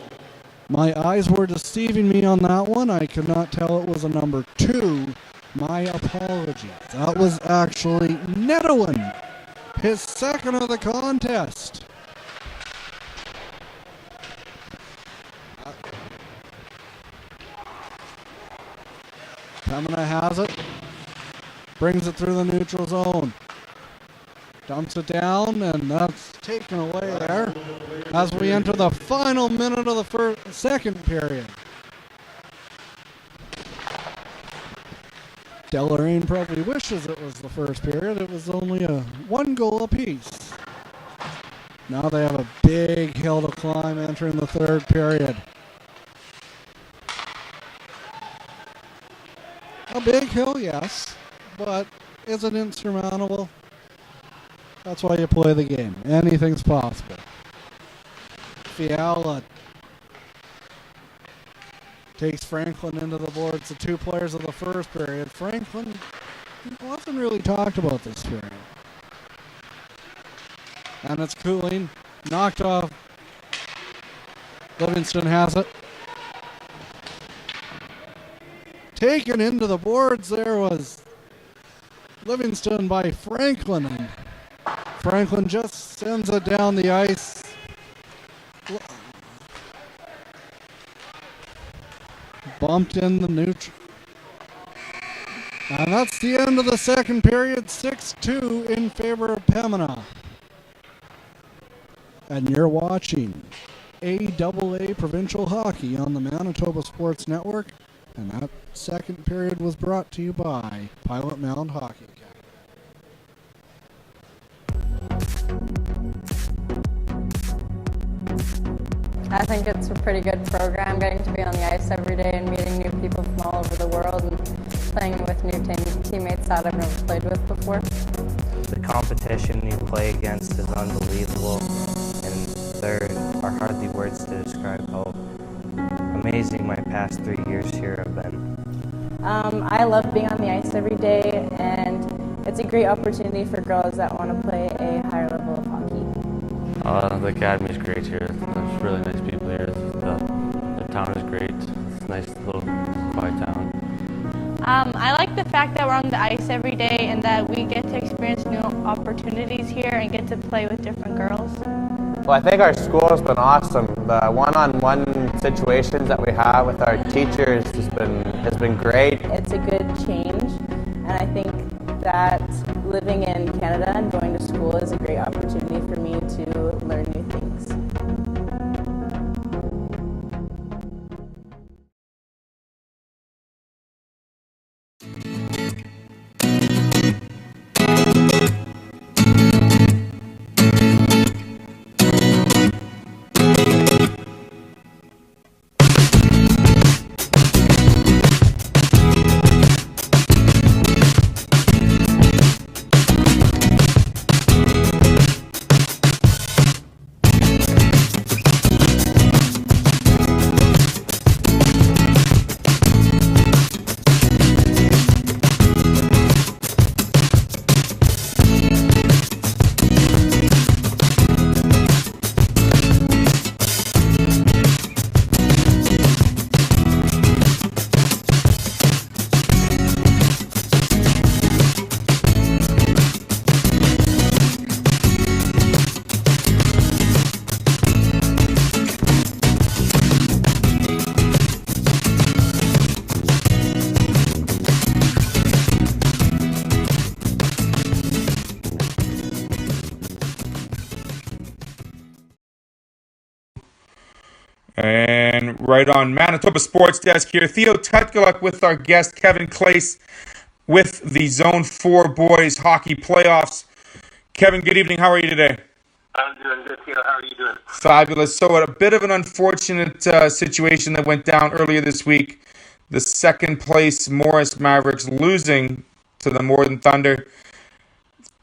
My eyes were deceiving me on that one. I could not tell it was a number 2. My apologies. That was actually Nedwin, his second of the contest. Pembina has it. Brings it through the neutral zone. Dumps it down, and that's taken away there as we enter the final minute of the second period. Deloraine probably wishes it was the first period. It was only a 1 goal apiece. Now they have a big hill to climb entering the third period. A big hill, yes, but is it insurmountable? That's why you play the game. Anything's possible. Fiala takes Franklin into the boards, the 2 players of the first period. Franklin wasn't really talked about this period. And it's Cooling, knocked off. Livingston has it. Taken into the boards there was Livingston by Franklin. And Franklin just sends it down the ice. Bumped in the neutral. And that's the end of the second period, 6-2 in favor of Pembina. And you're watching AAA Provincial Hockey on the Manitoba Sports Network. And that second period was brought to you by Pilot Mound Hockey Academy. I think it's a pretty good program, getting to be on the ice every day and meeting new people from all over the world and playing with new teammates that I've never played with before. The competition you play against is unbelievable, and there are hardly words to describe how amazing my past 3 years here have been. I love being on the ice every day, and it's a great opportunity for girls that want to play a higher level of hockey. The academy is great here. There's really nice people here. The town is great. It's a nice little quiet town. I like the fact that we're on the ice every day and that we get to experience new opportunities here and get to play with different girls. Well, I think our school has been awesome. The one-on-one situations that we have with our teachers has been great. It's a good change, and I think that living in Canada and going to school is a great opportunity for me to learn new things. And right on Manitoba Sports Desk here, Theo Tutkuluk with our guest Kevin Clace with the Zone 4 Boys Hockey Playoffs. Kevin, good evening. How are you today? I'm doing good, Theo. How are you doing? Fabulous. So a bit of an unfortunate situation that went down earlier this week. The second place Morris Mavericks losing to the Northern Thunder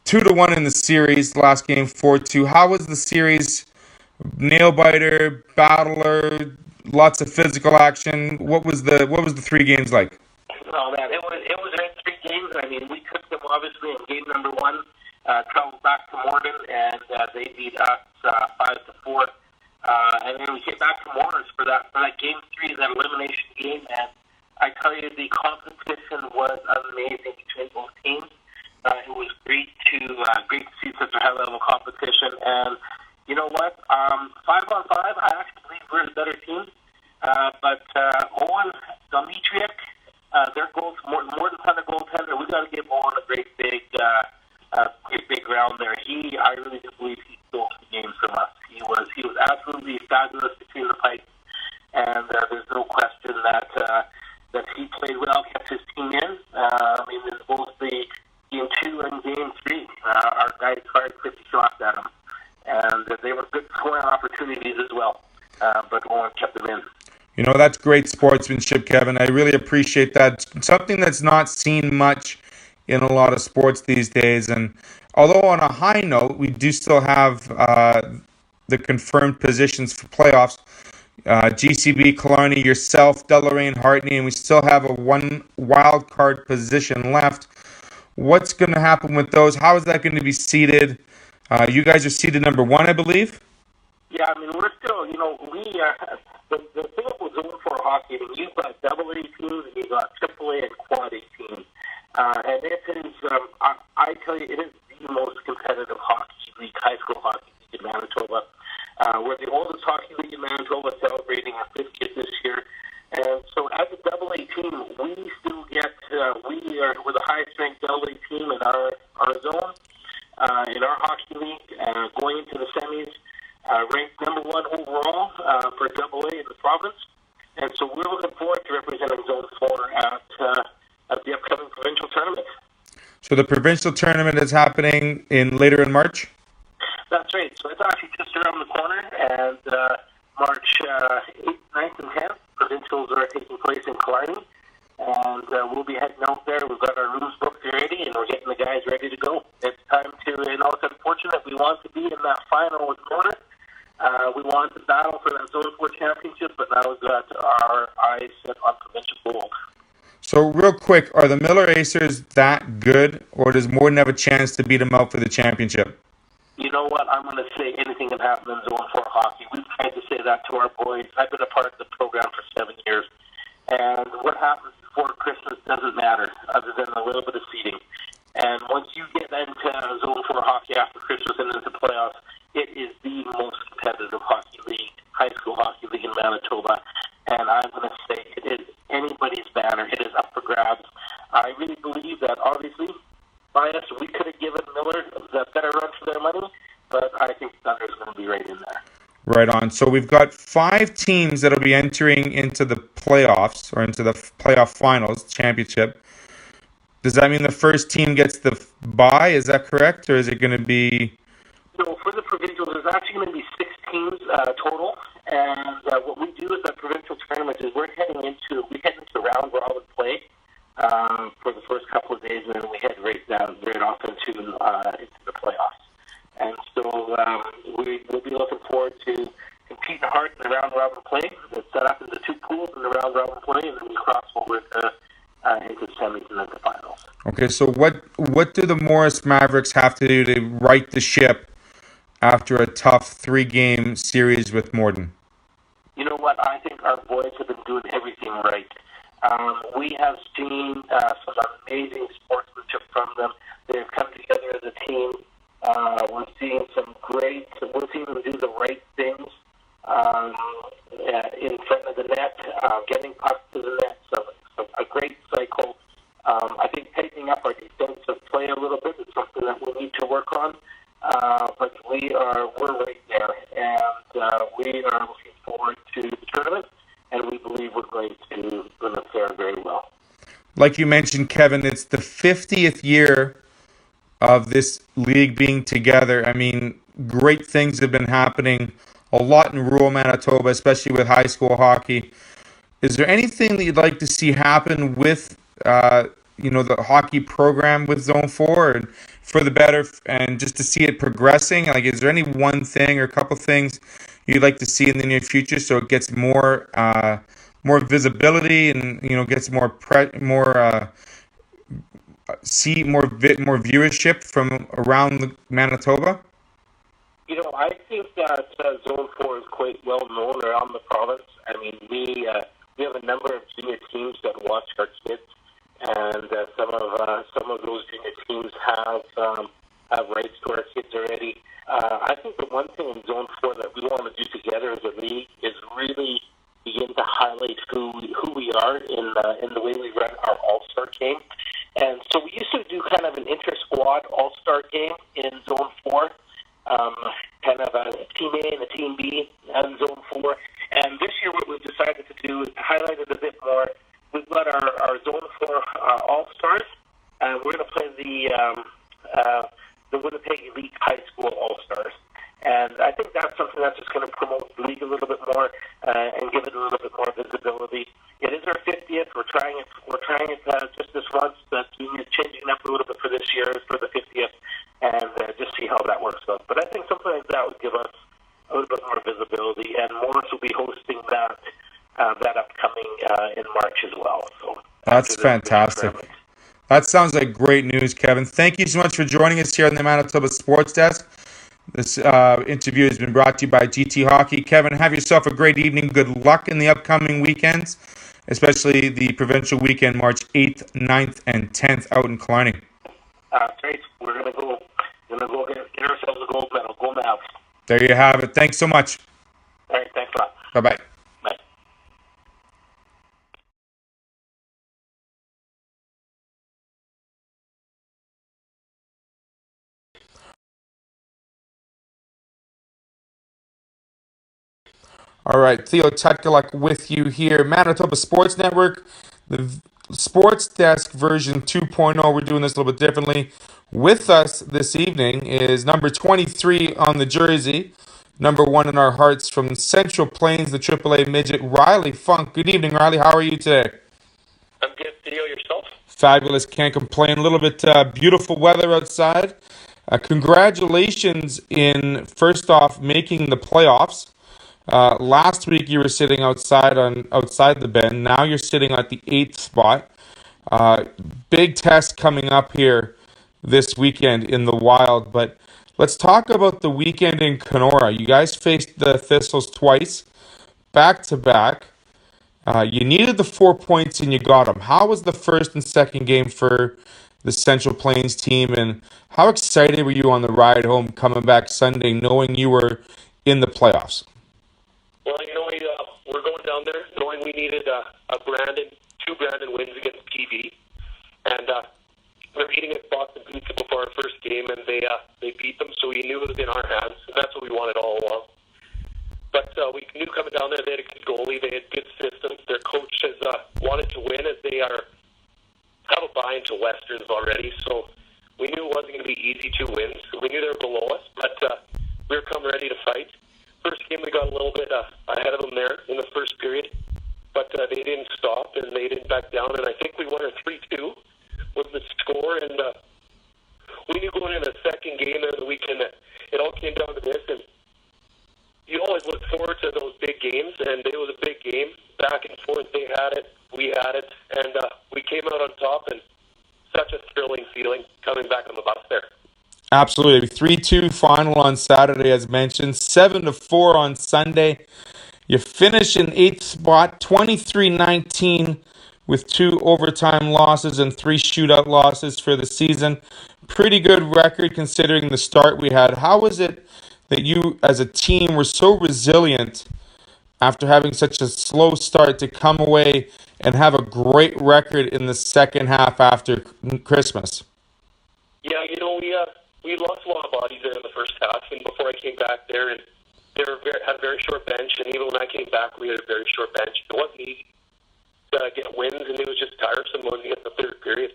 2-1 in the series. Last game 4-2. How was the series? Nail biter, battler, lots of physical action. What was the 3 games like? Oh man, it was great 3 games. I mean, we took them obviously in game number 1, traveled back to Morgan, and they beat us 5-4. And then we came back to Morris for that game 3, that elimination game. And I tell you, the competition was amazing between both teams. It was great to see such a high level competition. And you know what? 5-on-5, I actually believe we're the better team. But Owen, Dimitriak, their goals more on a great big round there. I really do believe he stole the game from us. He was absolutely fabulous between the pipes, and there's no question that he played well, kept his team in. I mean, in both the game 2 and game 3, our guys fired 50 shots at him, and they were good scoring opportunities as well, but Owen kept them in. You know, that's great sportsmanship, Kevin. I really appreciate that. Something that's not seen much in a lot of sports these days. And although on a high note, we do still have the confirmed positions for playoffs. GCB, Killarney, yourself, Deloraine, Hartney, and we still have a one wild card position left. What's going to happen with those? How is that going to be seeded? You guys are seeded number 1, I believe. Yeah, I mean, we're still, the thing with Zone 4 hockey, I mean, you've got AA teams and you've got AAA and Quad A teams. And it is, I tell you, it is the most competitive hockey league, high school hockey league in Manitoba. We're the oldest hockey league in Manitoba, celebrating our 50th this year. And so as a AA team, we still get, we're the highest ranked AA team in our zone, in our hockey league, going into the semis. Ranked number 1 overall for AA in the province, and so we're looking forward to representing Zone 4 at the upcoming provincial tournament. So the provincial tournament is happening later in March? That's right. So it's actually just around the corner, and March 8th, 9th, and 10th, provincials are taking place in Killarney, and we'll be heading out there. We've got our rooms booked already, and we're getting the guys ready to go. It's time to, it's unfortunate we want to be in that final with Florida. We want to battle for that Zone 4 championship, but now we've got our eyes set on provincial gold. So real quick, are the Miller Acers that good, or does Morden have a chance to beat them out for the championship? You know what? I'm going to say anything can happen in Zone 4 hockey. We've tried to say that to our boys. I've been a part of the program for 7 years, and what happens before Christmas doesn't matter, other than a little bit of seeding. And once you get into Zone 4 hockey after Christmas and into playoffs, it is the most competitive hockey league, high school hockey league in Manitoba. And I'm going to say it is anybody's banner. It is up for grabs. I really believe that, obviously, by us, we could have given Miller the better run for their money, but I think Thunder is going to be right in there. Right on. So we've got 5 teams that will be entering into the playoffs, or into the playoff finals, championship. Does that mean the first team gets the bye? Is that correct? Or is it going to be... So for the provincials, there's actually going to be 6 teams total. And what we do with that provincial tournament is we head into round robin play for the first couple of days, and then we head right off into the playoffs. And so we'll be looking forward to competing hard in the round robin play. It's set up into 2 pools in the round robin play, and then we cross over into semis and then the finals. Okay, so what do the Morris Mavericks have to do to right the ship after a tough 3-game series with Morden? You know what? I think our boys have been doing everything right. We have seen some amazing sportsmanship from them. They've come together as a team. We're seeing them do the right things in front of the net, getting pucks to the net. So a great cycle. I think tightening up our defensive play a little bit is something that we need to work on. But we're right there, and we are looking forward to the tournament, and we believe we're going to fare very well. Like you mentioned, Kevin, it's the 50th year of this league being together. I mean, great things have been happening a lot in rural Manitoba, especially with high school hockey. Is there anything that you'd like to see happen with the hockey program with Zone 4 and for the better, and just to see it progressing? Like, is there any one thing or a couple things you'd like to see in the near future so it gets more visibility and gets more viewership from around Manitoba? I think that Zone 4 is quite well known around the province. I mean, we have a number of junior teams that watch our kids, and some of those junior teams have rights to our kids already. I think the one thing in Zone 4 that we want to do together as a league is really begin to highlight who we are in the way we run our All-Star game. And so we used to do kind an inter-squad all-star game in Zone 4, kind of a Team A and a Team B in Zone 4. And this year what we've decided to do is to highlight it a bit more. We've got our Zone 4 all-stars, and we're going to play the Winnipeg Elite High School All-Stars. And I think that's something that's just going to promote the league a little bit more and give it a little bit more visibility. It is our 50th. We're trying it. Just this once. But we're changing it up a little bit for this year for the 50th, and just see how that works out. But I think something like that would give us a little bit more visibility, and Morris will be hosting that upcoming in March as well. So that's fantastic. That sounds like great news, Kevin. Thank you so much for joining us here on the Manitoba Sports Desk. This interview has been brought to you by GT Hockey. Kevin, have yourself a great evening. Good luck in the upcoming weekends, especially the provincial weekend, March 8th, 9th, and 10th out in Killarney. Great. We're going to go get ourselves a gold medal. Go Mavs. There you have it. Thanks so much. All right. Thanks a lot. Bye-bye. Bye. All right, Theo Tutkaluk with you here. Manitoba Sports Network, the Sports Desk version 2.0. We're doing this a little bit differently. With us this evening is number 23 on the jersey, number 1 in our hearts from Central Plains, the AAA midget, Riley Funk. Good evening, Riley. How are you today? I'm good, Theo. Yourself? Fabulous. Can't complain. A little bit beautiful weather outside. Congratulations in, first off, making the playoffs. Last week you were sitting outside the bend. Now you're sitting at the 8th spot. Big test coming up here this weekend in the Wild. But let's talk about the weekend in Kenora. You guys faced the Thistles twice, back to back. You needed the 4 points and you got them. How was the first and second game for the Central Plains team, and how excited were you on the ride home coming back Sunday knowing you were in the playoffs? Well, we're going down there knowing we needed two Brandon wins against PV, and we're meeting at Boston Pizza before our first game, and they beat them, so we knew it was in our hands, and that's what we wanted all along. But we knew coming down there they had a good goalie, they had good systems. Their coach has wanted to win as they have a buy into Westerns already, so we knew it wasn't going to be easy 2 wins. We knew they were below us, but we were come ready to fight. First game, we got a little bit ahead of them there in the first period, but they didn't stop and they didn't back down. And I think we won a 3-2 was the score. And we knew going into the second game there the weekend that it all came down to this. And you always look forward to those big games, and it was a big game, back and forth. They had it, we had it, and we came out on top. And such a thrilling feeling coming back on the bus there. Absolutely. 3-2 final on Saturday, as mentioned. 7-4 on Sunday. You finish in 8th spot, 23-19, with 2 overtime losses and 3 shootout losses for the season. Pretty good record considering the start we had. How was it that you, as a team, were so resilient after having such a slow start to come away and have a great record in the second half after Christmas? Yeah, we lost a lot of bodies there in the first half, and before I came back there, and they had a very short bench, and even when I came back, we had a very short bench. It wasn't easy to get wins, and it was just tiresome when we get the third period.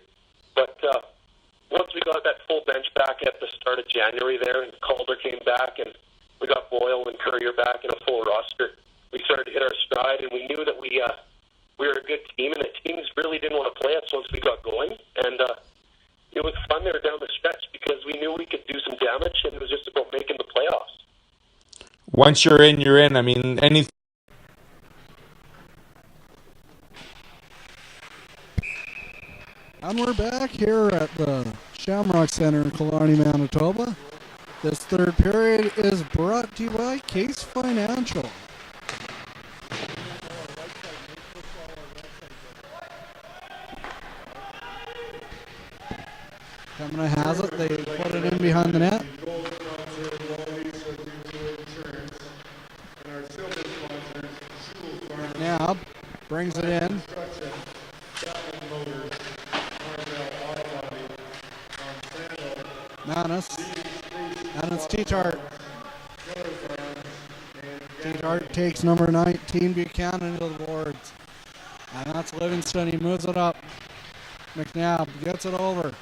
But once we got that full bench back at the start of January there, and Calder came back, and we got Boyle and Courier back in a full roster, we started to hit our stride, and we knew that we were a good team, and the teams really didn't want to play us once we got going, and it was fun there down the stretch because we knew we could do some damage, and it was just about making the playoffs. Once you're in, you're in. I mean, anything. And we're back here at the Shamrock Center in Killarney, Manitoba. This third period is brought to you by Case Financial. Pembina has it. They put it in behind the net. Now brings it in. Manis. And it's T-Tart. T-Tart takes number 19, Buchanan, to the boards. And that's Livingston. He moves it up. McNabb gets it over.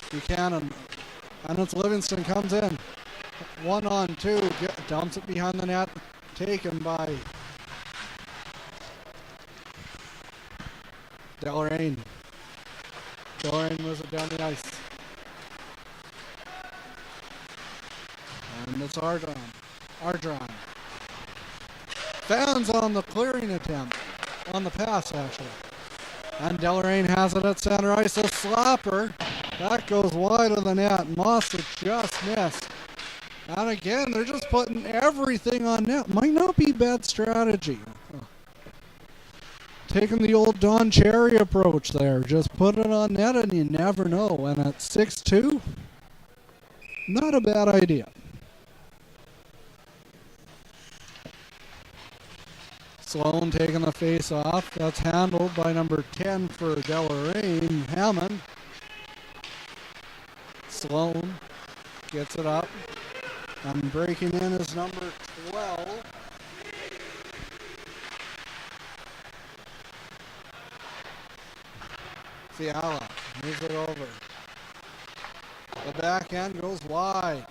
Buchanan. And it's Livingston comes in. 1-on-2. Dumps it behind the net. Taken by Deloraine. Deloraine moves it down the ice. And it's Ardron. Fans on the clearing attempt. On the pass, actually. And Deloraine has it at center ice. A slapper. That goes wide of the net. Moss just missed. And again, they're just putting everything on net. Might not be bad strategy. Taking the old Don Cherry approach there. Just put it on net and you never know. And at 6-2, not a bad idea. Sloan taking the face off. That's handled by number 10 for Deloraine, Hammond. Sloan gets it up. And breaking in is number 12. Fiala moves it over. The backhand goes wide.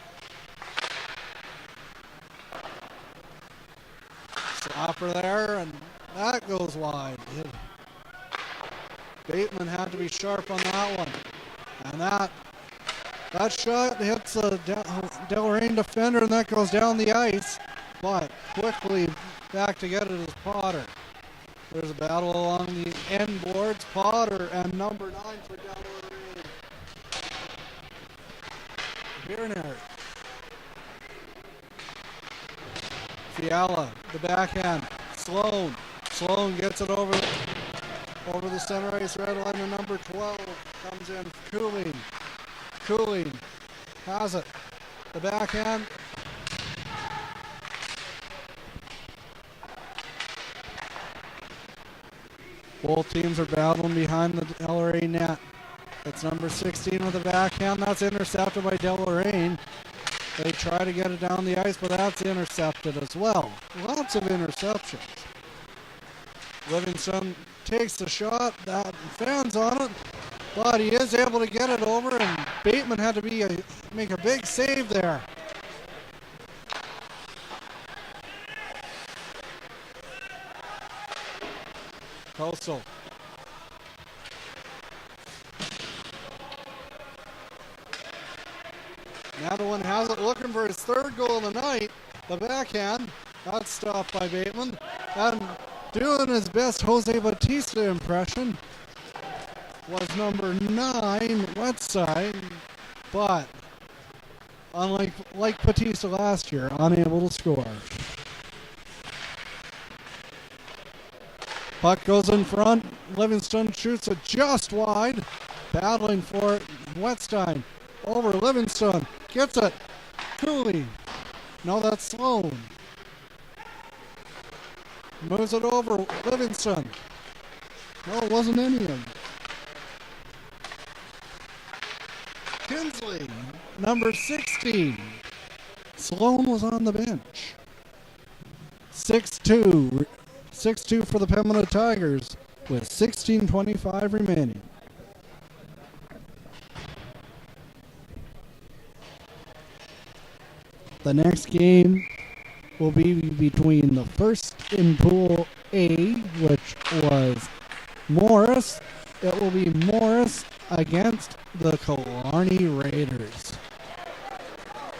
Slapper there, and that goes wide. Bateman had to be sharp on that one. And that shot hits the Deloraine defender, and that goes down the ice. But quickly back to get it is Potter. There's a battle along the end boards. Potter and number 9 for Deloraine. Bierner. Fiala, the backhand. Sloan gets it over the center ice red line to number 12. Comes in. Cooling has it. The backhand. Both teams are battling behind the Deloraine net. It's number 16 with the backhand. That's intercepted by Deloraine. They try to get it down the ice, but that's intercepted as well. Lots of interceptions. Livingston takes the shot. That fans on it, but he is able to get it over, and Bateman had to make a big save there. Coastal. Madeline has it, looking for his third goal of the night. The backhand. That's stopped by Bateman. And doing his best Jose Batista impression was number 9, Westside. But unlike Batista last year, unable to score. Puck goes in front. Livingston shoots it just wide. Battling for it. Wetstein over Livingston. Gets it. Cooley. No, that's Sloan. Moves it over. Livingston. No, it wasn't any of them. Kinsley, number 16. Sloan was on the bench. 6-2. 6-2 for the Pembina Tigers with 16:25 remaining. The next game will be between the first in Pool A, which was Morris. It will be Morris against the Killarney Raiders.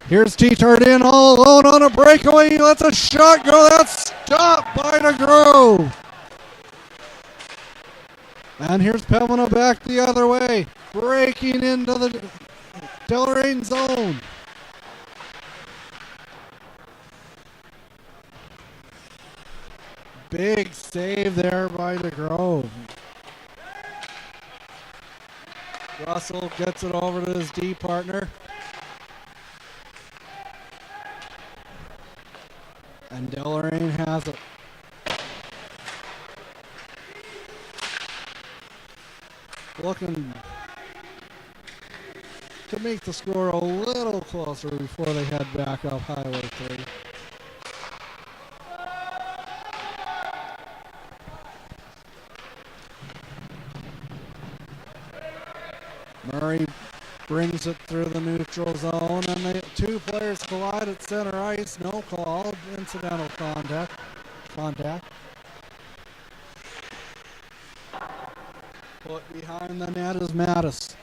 Here's T-Tart in all alone on a breakaway. He lets a shot go. That's stopped by DeGrove. And here's Pembina back the other way. Breaking into the Deloraine zone. Big save there by DeGrove. Russell gets it over to his D partner. And Deloraine has it. Looking to make the score a little closer before they head back up Highway 3. Murray brings it through the neutral zone, and the two players collide at center ice. No call. Incidental contact. Put behind the net is Mattis.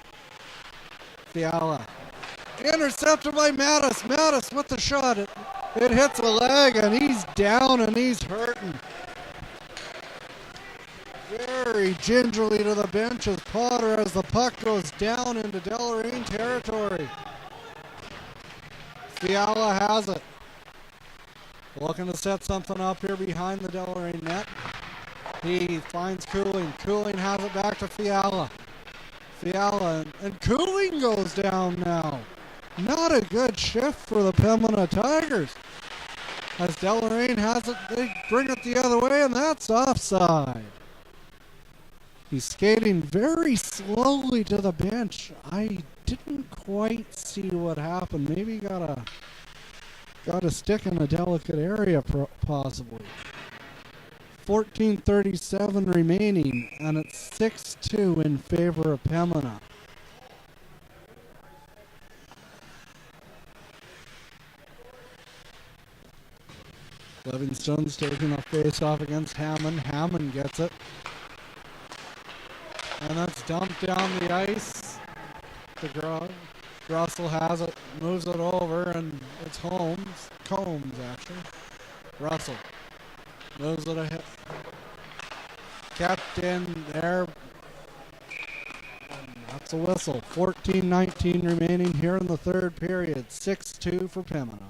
Fiala. Intercepted by Mattis. Mattis with the shot. It hits a leg, and he's down, and he's hurting. Very gingerly to the bench as Potter as the puck goes down into Deloraine territory. Fiala has it. Looking to set something up here behind the Deloraine net. He finds Cooling. Cooling has it back to Fiala. Fiala, and Cooling goes down now. Not a good shift for the Pembina Tigers. As Deloraine has it, they bring it the other way, and that's offside. He's skating very slowly to the bench. I didn't quite see what happened. Maybe got a stick in a delicate area, possibly. 14:37 remaining, and it's 6-2 in favor of Pembina. Livingstone's taking a face-off against Hammond. Hammond gets it. And that's dumped down the ice to Russell has it, moves it over, and it's Combs actually. Russell moves it ahead. Kept in there. And that's a whistle. 14:19 remaining here in the third period. 6-2 for Pembina.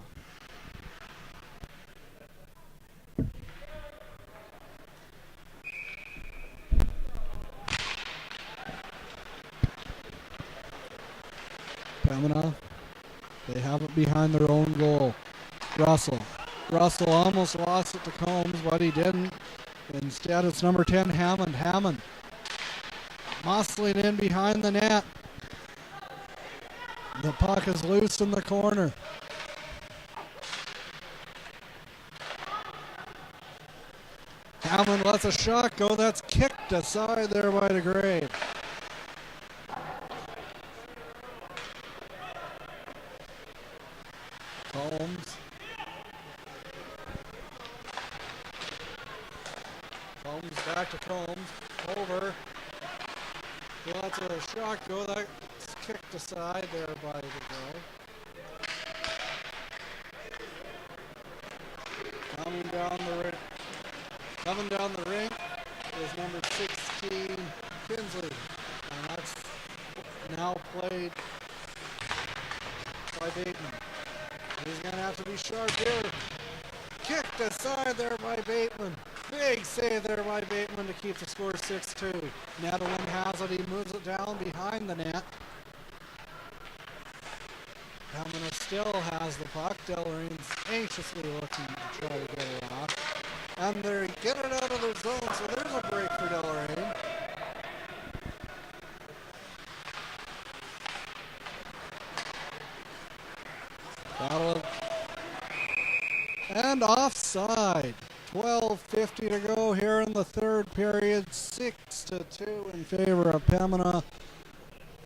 Pembina, they have it behind their own goal. Russell almost lost it to Combs, but he didn't. Instead, it's number 10, Hammond. Hammond muscling in behind the net. The puck is loose in the corner. Hammond lets a shot go. That's kicked aside there by DeGray. Combs back to Combs. Over. Lots of a shot go. That's kicked aside there by the guy. Coming down the ring is number 16, Kinsley. And that's now played by Bateman. He's going to have to be sharp here. Kicked aside there by Bateman. Big save there by Bateman to keep the score 6-2. Nedelin has it. He moves it down behind the net. Pembina still has the puck. Delaraine's anxiously looking to try to get it off. And they get it out of their zone, so there's a break for Deloraine. And offside. 12:50 to go here in the third period. 6-2 in favor of Pembina.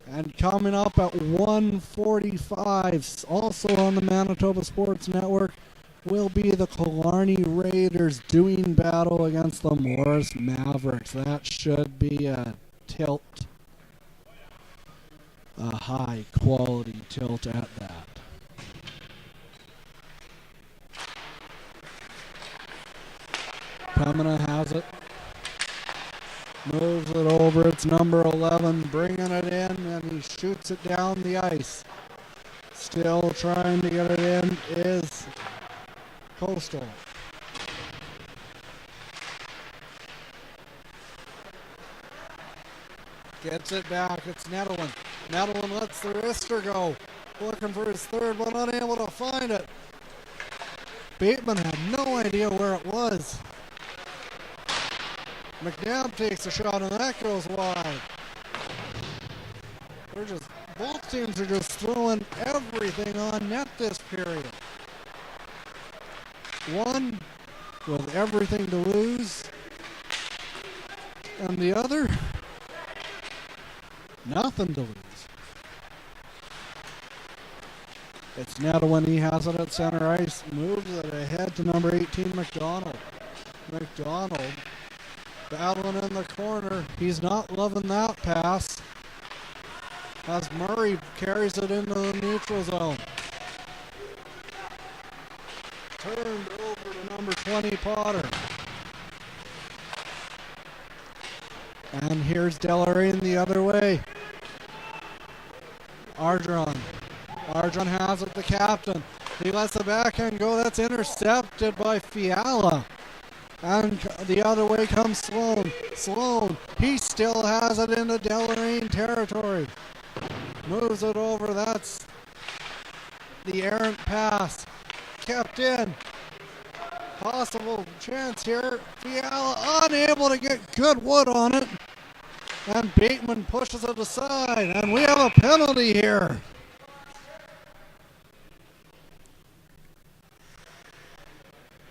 And coming up at 1:45, also on the Manitoba Sports Network, will be the Killarney Raiders doing battle against the Morris Mavericks. That should be a tilt. A high quality tilt at that. Pembina has it. Moves it over. It's number 11 bringing it in, and he shoots it down the ice. Still trying to get it in is Coastal. Gets it back. It's Nedelin. Nedelin lets the wrister go. Looking for his third, but unable to find it. Bateman had no idea where it was. McNabb takes a shot, and that goes wide. Both teams are just throwing everything on net this period. One with everything to lose, and the other, nothing to lose. It's Nedwin. He has it at center ice. Moves it ahead to number 18, McDonald. McDonald battling in the corner. He's not loving that pass as Murray carries it into the neutral zone. Turned over to number 20, Potter. And here's Deloraine the other way. Ardron has it, the captain. He lets the backhand go. That's intercepted by Fiala. And the other way comes Sloan. Sloan, he still has it into Deloraine territory. Moves it over. That's the errant pass. Kept in. Possible chance here. Fiala unable to get good wood on it. And Bateman pushes it aside. And we have a penalty here.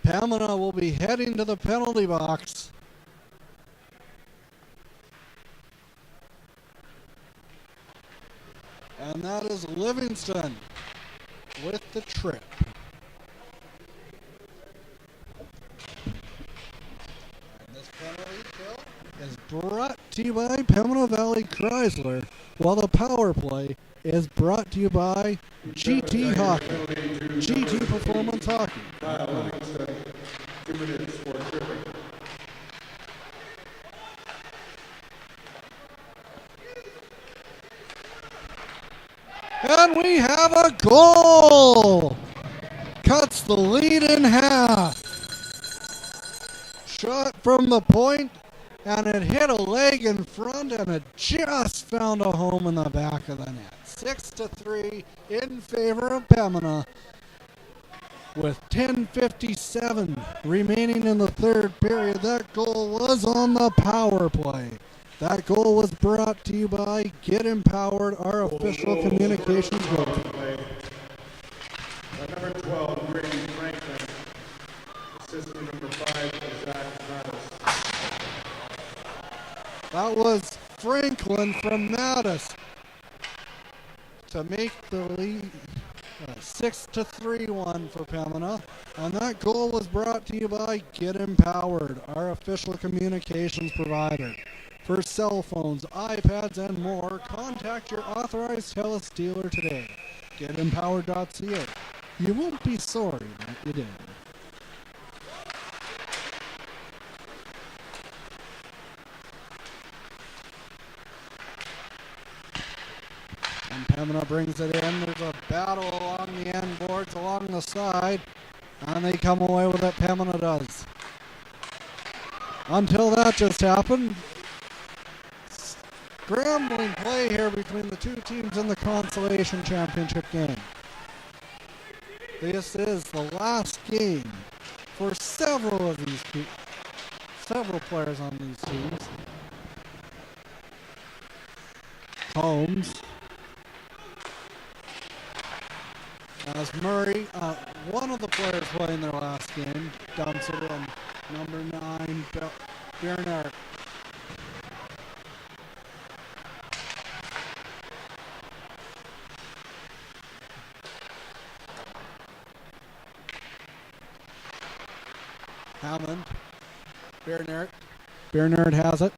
Pembina will be heading to the penalty box. And that is Livingston with the trip. And this penalty kill is brought to you by Pembina Valley Chrysler, while the power play is brought to you by GT Hockey, GT Performance Hockey. 2 minutes for tripping. And we have a goal! Cuts the lead in half. Shot from the point, and it hit a leg in front, and it just found a home in the back of the net. 6-3 in favor of Pembina, with 10:57 remaining in the third period. That goal was on the power play. That goal was brought to you by Get Empowered, our official communications group. Number 12, Grady Franklin. Assistant number 5, Zach Mattis. That was Franklin from Mattis to make the lead 6-3 one for Pembina. And that goal was brought to you by Get Empowered, our official communications provider. For cell phones, iPads, and more, contact your authorized TELUS dealer today. GetEmpowered.ca. You won't be sorry that you did. And Pembina brings it in. There's a battle along the end boards, along the side, and they come away with it. Pembina does. Until that just happened, scrambling play here between the two teams in the consolation championship game. This is the last game for several players on these teams. Holmes. As Murray, one of the players playing their last game, dumps it in. Number 9, Bernard. Hammond. Bernard has it.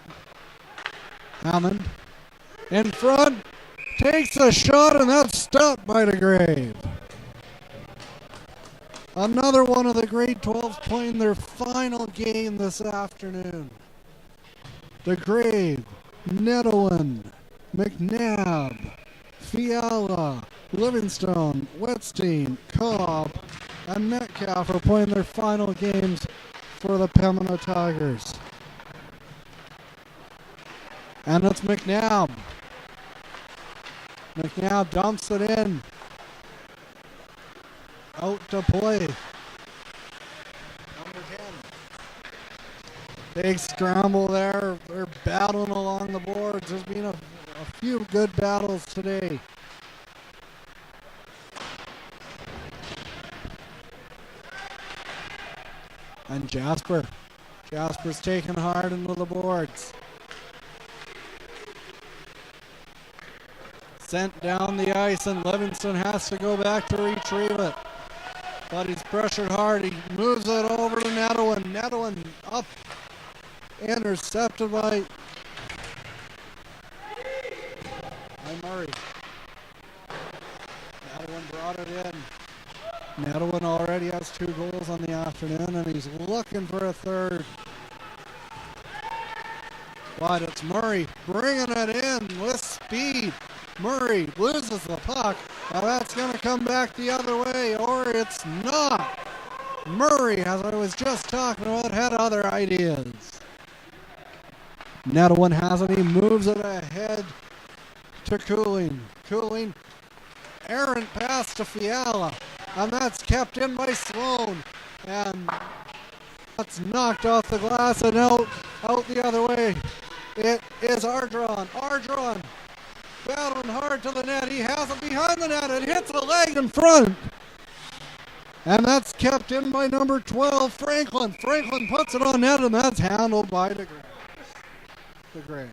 Hammond. In front. Takes a shot, and that's stopped by DeGrave. Another one of the grade 12s playing their final game this afternoon. DeGrave, Nedwin, McNabb, Fiala, Livingstone, Wetstein, Cobb, and Metcalf are playing their final games for the Pembina Tigers. And it's McNabb. McNabb dumps it in. Out to play. Number 10. Big scramble there. They're battling along the boards. There's been a few good battles today. And Jasper's taken hard into the boards. Sent down the ice, and Livingston has to go back to retrieve it. But he's pressured hard. He moves it over to Netowin. Netowin up, intercepted by Murray. Netowin brought it in. Netowin already has 2 goals on the afternoon, and he's looking for a third. But it's Murray bringing it in with speed. Murray loses the puck. Now that's going to come back the other way, or it's not. Murray, as I was just talking about, had other ideas. Netowin has it. He moves it ahead to Cooling. Cooling, errant pass to Fiala. And that's kept in by Sloan. And that's knocked off the glass and out the other way. It is Ardron. Ardron battling hard to the net. He has it behind the net. It hits the leg in front. And that's kept in by number 12, Franklin. Franklin puts it on net, and that's handled by DeGray.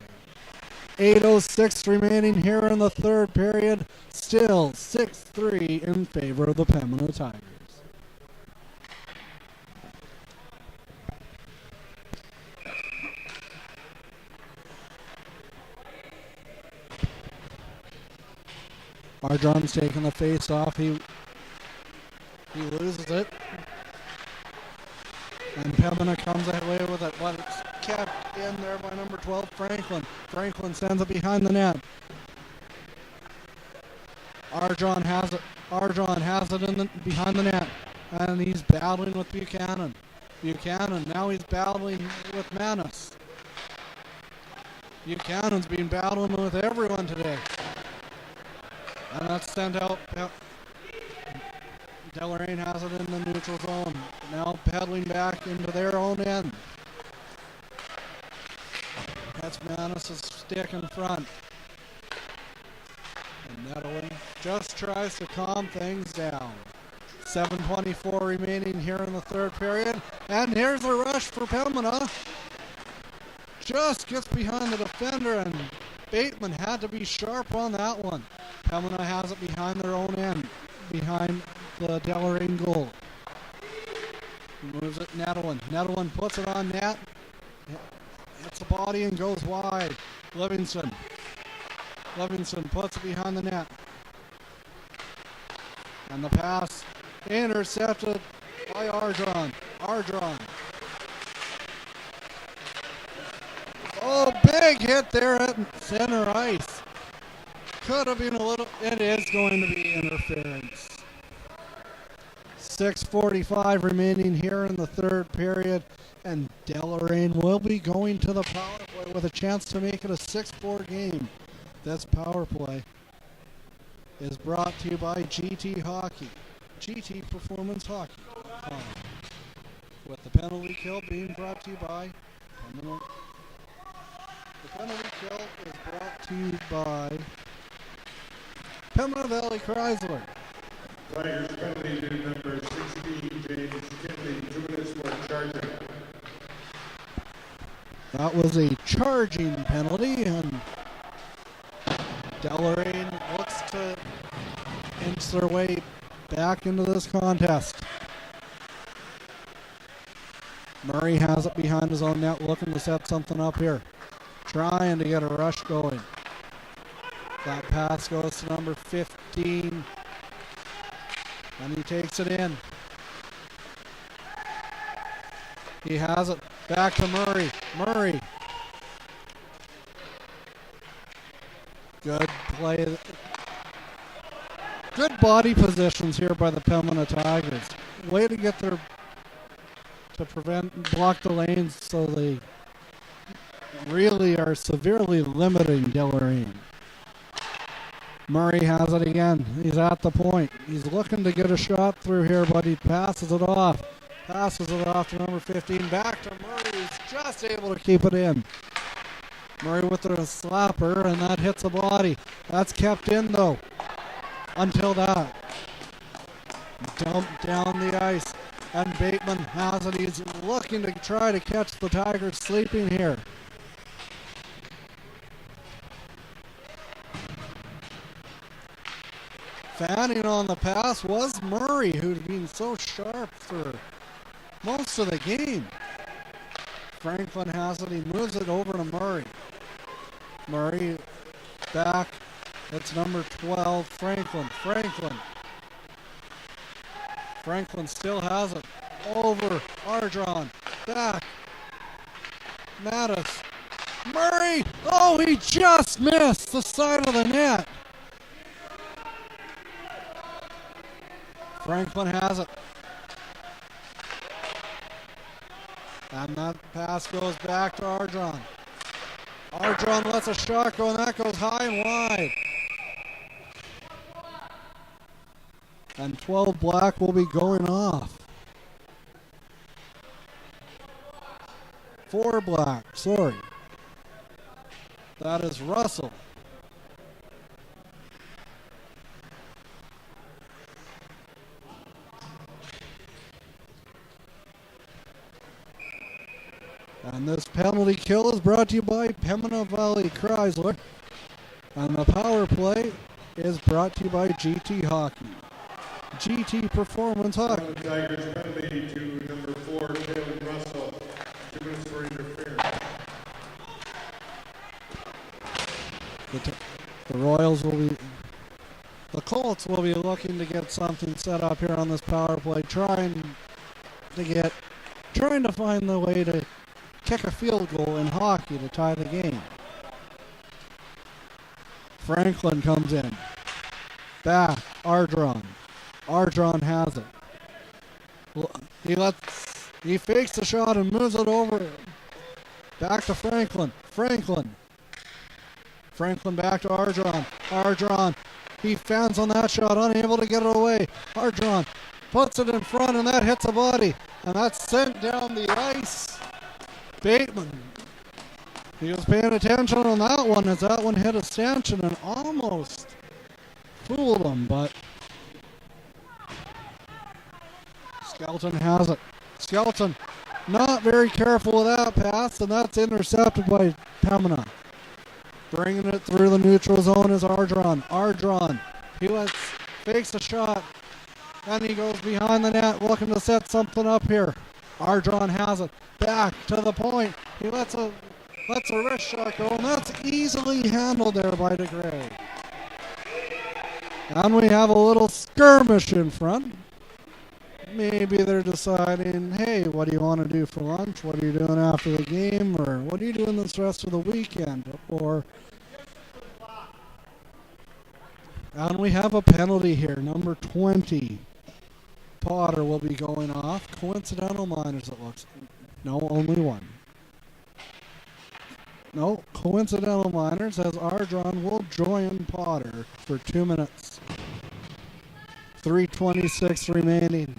8:06 remaining here in the third period. Still 6-3 in favor of the Pembina Tigers. Ardron's taking the face off. He loses it. And Pembina comes away with it, but it's kept in there by number 12, Franklin. Franklin sends it behind the net. Ardron has it. Ardron has it behind the net, and he's battling with Buchanan. Buchanan, now he's battling with Manis. Buchanan's been battling with everyone today. And that's sent out. Deloraine has it in the neutral zone. Now pedaling back into their own end. That's Manis' stick in front. And Netowin just tries to calm things down. 7:24 remaining here in the third period. And here's a rush for Pembina. Just gets behind the defender, and Bateman had to be sharp on that one. Pembina has it behind their own end, behind the Deloraine goal. Moves it Netowin. Netowin puts it on net. Hits the body and goes wide. Livingston puts it behind the net. And the pass intercepted by Ardron. Ardron. Oh, big hit there at center ice. Could have been a little, it is going to be interference. 6:45 remaining here in the third period, and Deloraine will be going to the power play with a chance to make it a 6-4 game. This power play is brought to you by GT Hockey, GT Performance Hockey. With the penalty kill being brought to you by Pembina. The penalty kill is brought to you by Pembina Valley Chrysler. Tigers penalty to number 16, James Kinley, 2 minutes for charging. That was a charging penalty, and Deloraine looks to inch their way back into this contest. Murray has it behind his own net, looking to set something up here. Trying to get a rush going. That pass goes to number 15. And he takes it in. He has it back to Murray. Murray. Good play. Good body positions here by the Pembina Tigers. Way to get their, to block the lanes, so they really are severely limiting Deloraine. Murray has it again. He's at the point. He's looking to get a shot through here, but he passes it off. Passes it off to number 15. Back to Murray, who's just able to keep it in. Murray with the slapper, and that hits the body. That's kept in, though, until that. Dumped down the ice, and Bateman has it. He's looking to try to catch the Tigers sleeping here. Fanning on the pass was Murray, who'd been so sharp for most of the game. Franklin has it. He moves it over to Murray. Murray back. It's number 12, Franklin. Franklin still has it. Over. Ardron. Back. Mattis. Murray! Oh, he just missed the side of the net. Franklin has it. And that pass goes back to Ardron. Ardron lets a shot go, and that goes high and wide. And 12 black will be going off. 4 black, sorry. That is Russell. And this penalty kill is brought to you by Pembina Valley Chrysler. And the power play is brought to you by GT Hockey. GT Performance Hockey. Tigers penalty to number 4, Taylor Russell. 2 minutes for interference. The Royals will be... The Colts will be looking to get something set up here on this power play, trying to find the way to kick a field goal in hockey to tie the game. Franklin comes in. Back, Ardron. Ardron has it. He fakes the shot and moves it over. Back to Franklin. Franklin back to Ardron. Ardron, he fans on that shot, unable to get it away. Ardron puts it in front, and that hits a body. And that's sent down the ice. Bateman. He was paying attention on that one as that one hit a stanchion and almost fooled him, but Skelton has it. Skelton not very careful with that pass, and that's intercepted by Pembina. Bringing it through the neutral zone is Ardron. Ardron, he fakes a shot, and he goes behind the net looking to set something up here. Ardron has it. Back to the point. He lets a wrist shot go, and that's easily handled there by DeGray. And we have a little skirmish in front. Maybe they're deciding, hey, what do you want to do for lunch? What are you doing after the game? Or what are you doing this rest of the weekend? And we have a penalty here. Number 20. Potter will be going off. Coincidental minors, it looks. No, only one. No, coincidental minors, as Ardron will join Potter for 2 minutes. 3:26 remaining.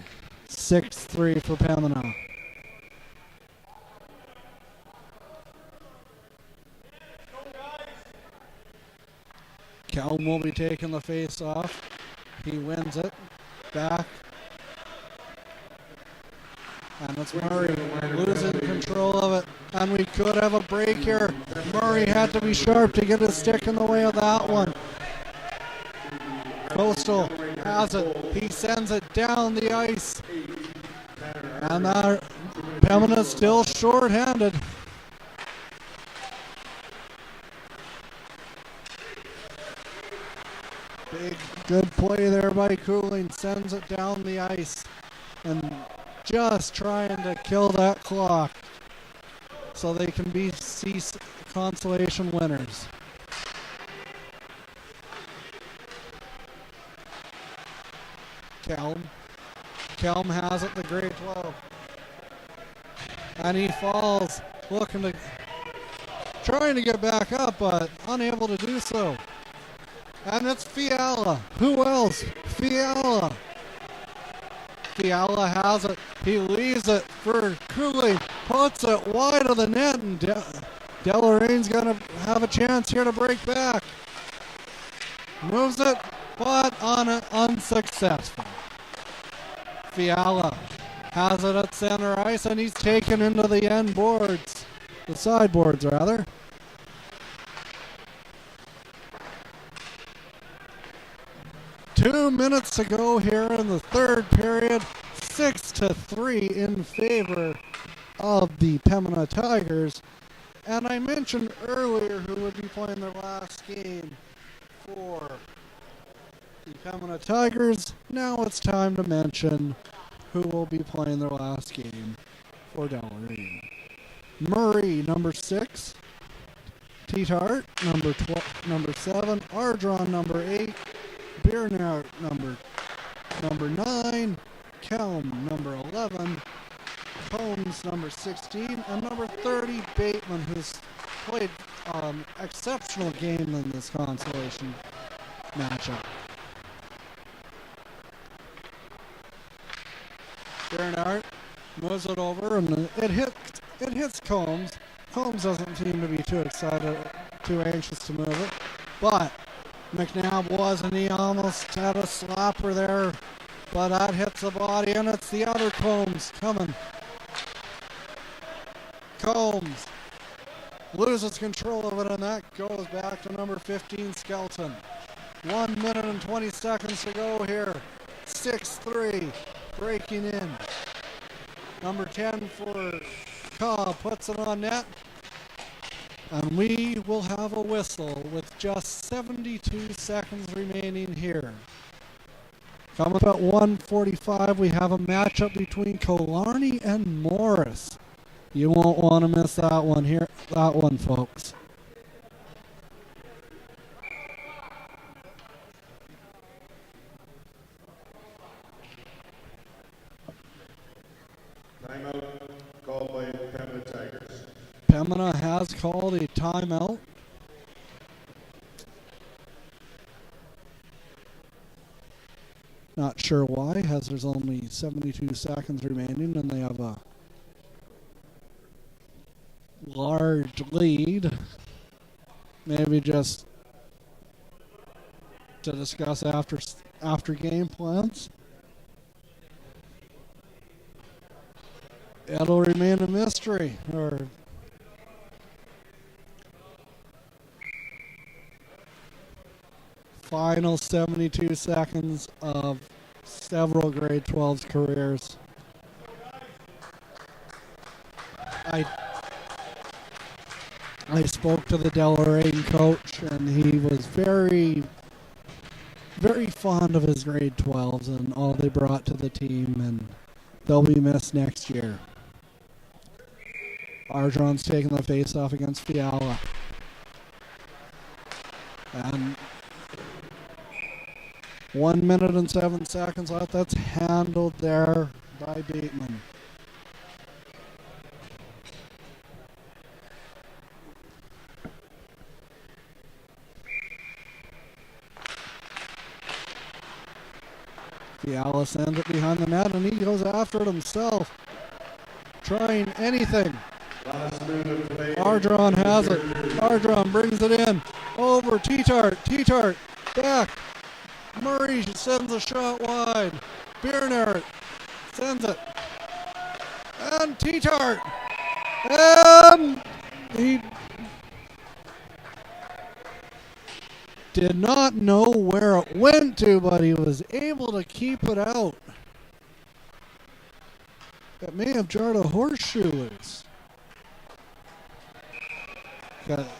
6-3 for Pembina. Kelm will be taking the face off. He wins it. Back. And it's Murray losing control of it. And we could have a break here. Murray had to be sharp to get his stick in the way of that one. Coastal has it. He sends it down the ice. And now Pembina's still short-handed. Big, good play there by Cooling. Sends it down the ice. And just trying to kill that clock so they can be consolation winners. Kelm has it, the grade 12. And he falls, trying to get back up, but unable to do so. And it's Fiala. Who else? Fiala. Fiala has it. He leaves it for Cooley. Puts it wide of the net and Deloraine's going to have a chance here to break back. Moves it, but unsuccessful. Fiala has it at center ice, and he's taken into the end boards. The sideboards, rather. Two minutes to go here in the third period. 6-3 in favor of the Pembina Tigers. And I mentioned earlier who would be playing their last game for the Pembina Tigers. Now it's time to mention who will be playing their last game for Deloraine. Murray, number 6. Teetart, number 7. Ardron, number 8. Bernard, number 9. Kelm, number 11. Combs, number 16. And number 30, Bateman, who's played exceptional game in this consolation matchup. Bernard moves it over, and it hits Combs. Combs doesn't seem to be too excited, too anxious to move it, but McNabb was, and he almost had a slapper there, but that hits the body, and it's the other Combs coming. Combs loses control of it, and that goes back to number 15, Skelton. 1 minute and 20 seconds to go here. 6-3, breaking in. Number 10 for Cobb puts it on net. And we will have a whistle with just 72 seconds remaining here. Coming up at 1:45, we have a matchup between Killarney and Morris. You won't want to miss that one, folks. Timeout called by Pembina Tigers. Pembina has called a timeout. Not sure why, as there's only 72 seconds remaining and they have a large lead. Maybe just to discuss after game plans. It'll remain a mystery, or final 72 seconds of several grade 12's careers. I spoke to the Deloraine coach, and he was very, very fond of his grade 12s and all they brought to the team, and they'll be missed next year. Ardron's taking the face-off against Fiala. And 1 minute and 7 seconds left. That's handled there by Bateman. Fiala sends it behind the net, and he goes after it himself, trying anything. Ardron has it. Ardron brings it in. Over Teetart. Teetart back. Murray sends a shot wide. Bernard sends it. And Teetart. And he did not know where it went to, but he was able to keep it out. It may have jarred a horseshoe loose.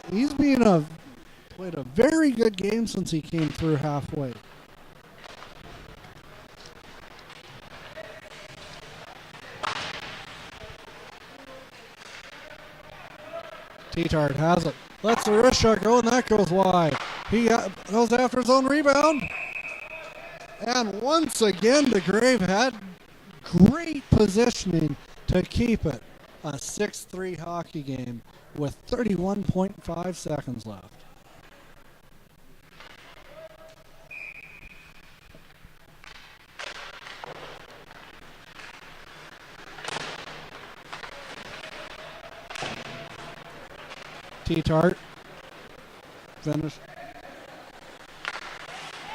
He's played a very good game since he came through halfway. Teetart has it. Lets the wrist shot go, and that goes wide. He goes after his own rebound. And once again, DeGrave had great positioning to keep it. A 6-3 hockey game with 31.5 seconds left. T-Tart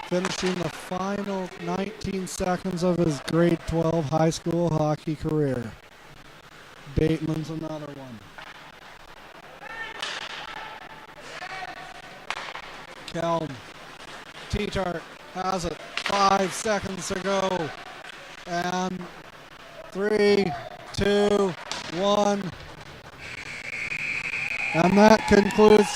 finishing the final 19 seconds of his grade 12 high school hockey career. Bateman's another one. Kelm. T-Tart has it. 5 seconds to go. And 3, 2, 1. And that concludes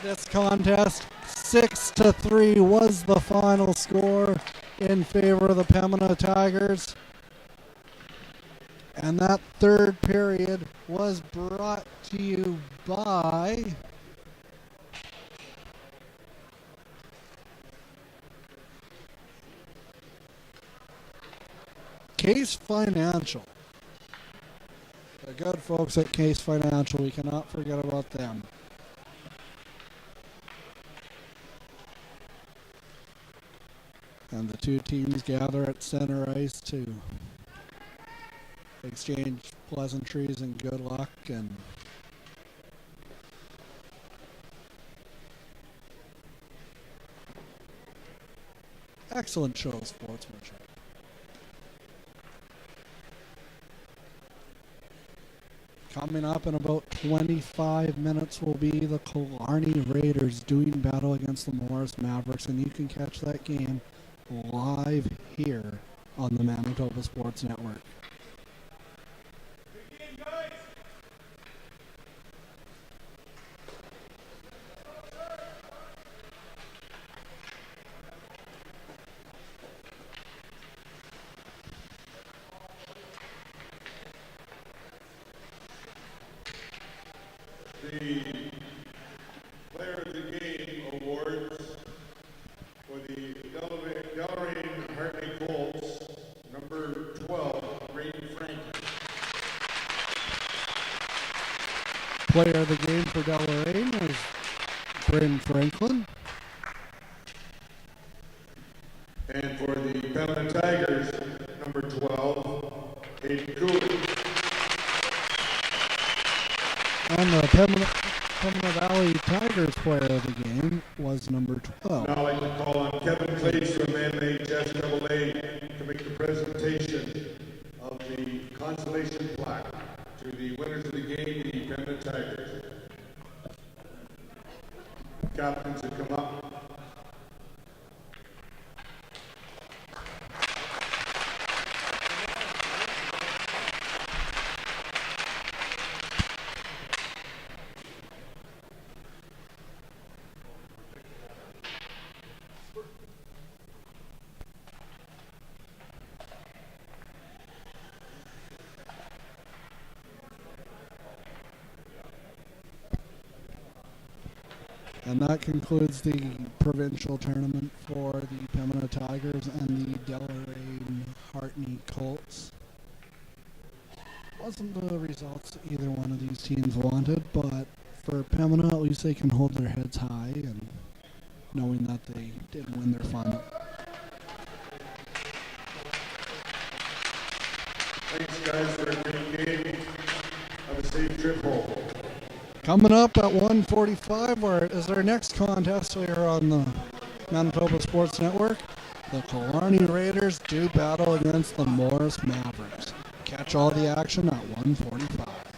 this contest. 6-3 was the final score in favor of the Pembina Tigers. And that third period was brought to you by Case Financial. The good folks at Case Financial, we cannot forget about them. And the two teams gather at center ice to exchange pleasantries and good luck and excellent show of sportsmanship. Coming up in about 25 minutes will be the Killarney Raiders doing battle against the Morris Mavericks, and you can catch that game live here on the Manitoba Sports Network. The Player of the Game awards for the Deloraine Colts, number 12, Brady Franklin. Player of the game for Deloraine was Bryn Franklin. And for the Pembina Tigers, number 12, Hayden Cooley. And the Pembina Valley Tigers player of the game was number 12. Now I'd like to call on Kevin Clates from MHSAA to make the presentation of the consolation plaque to the winners of the game, the Pembina Tigers. Captains have come up. And that concludes the provincial tournament for the Pembina Tigers and the Deloraine Colts. Wasn't the results either one of these teams wanted, but for Pembina, at least they can hold their heads high and knowing that they did win their final. Thanks, guys, for a great game. Have a safe trip home. Coming up at 1:45 is our next contest here on the Manitoba Sports Network. The Killarney Raiders do battle against the Morris Mavericks. Catch all the action at 1:45.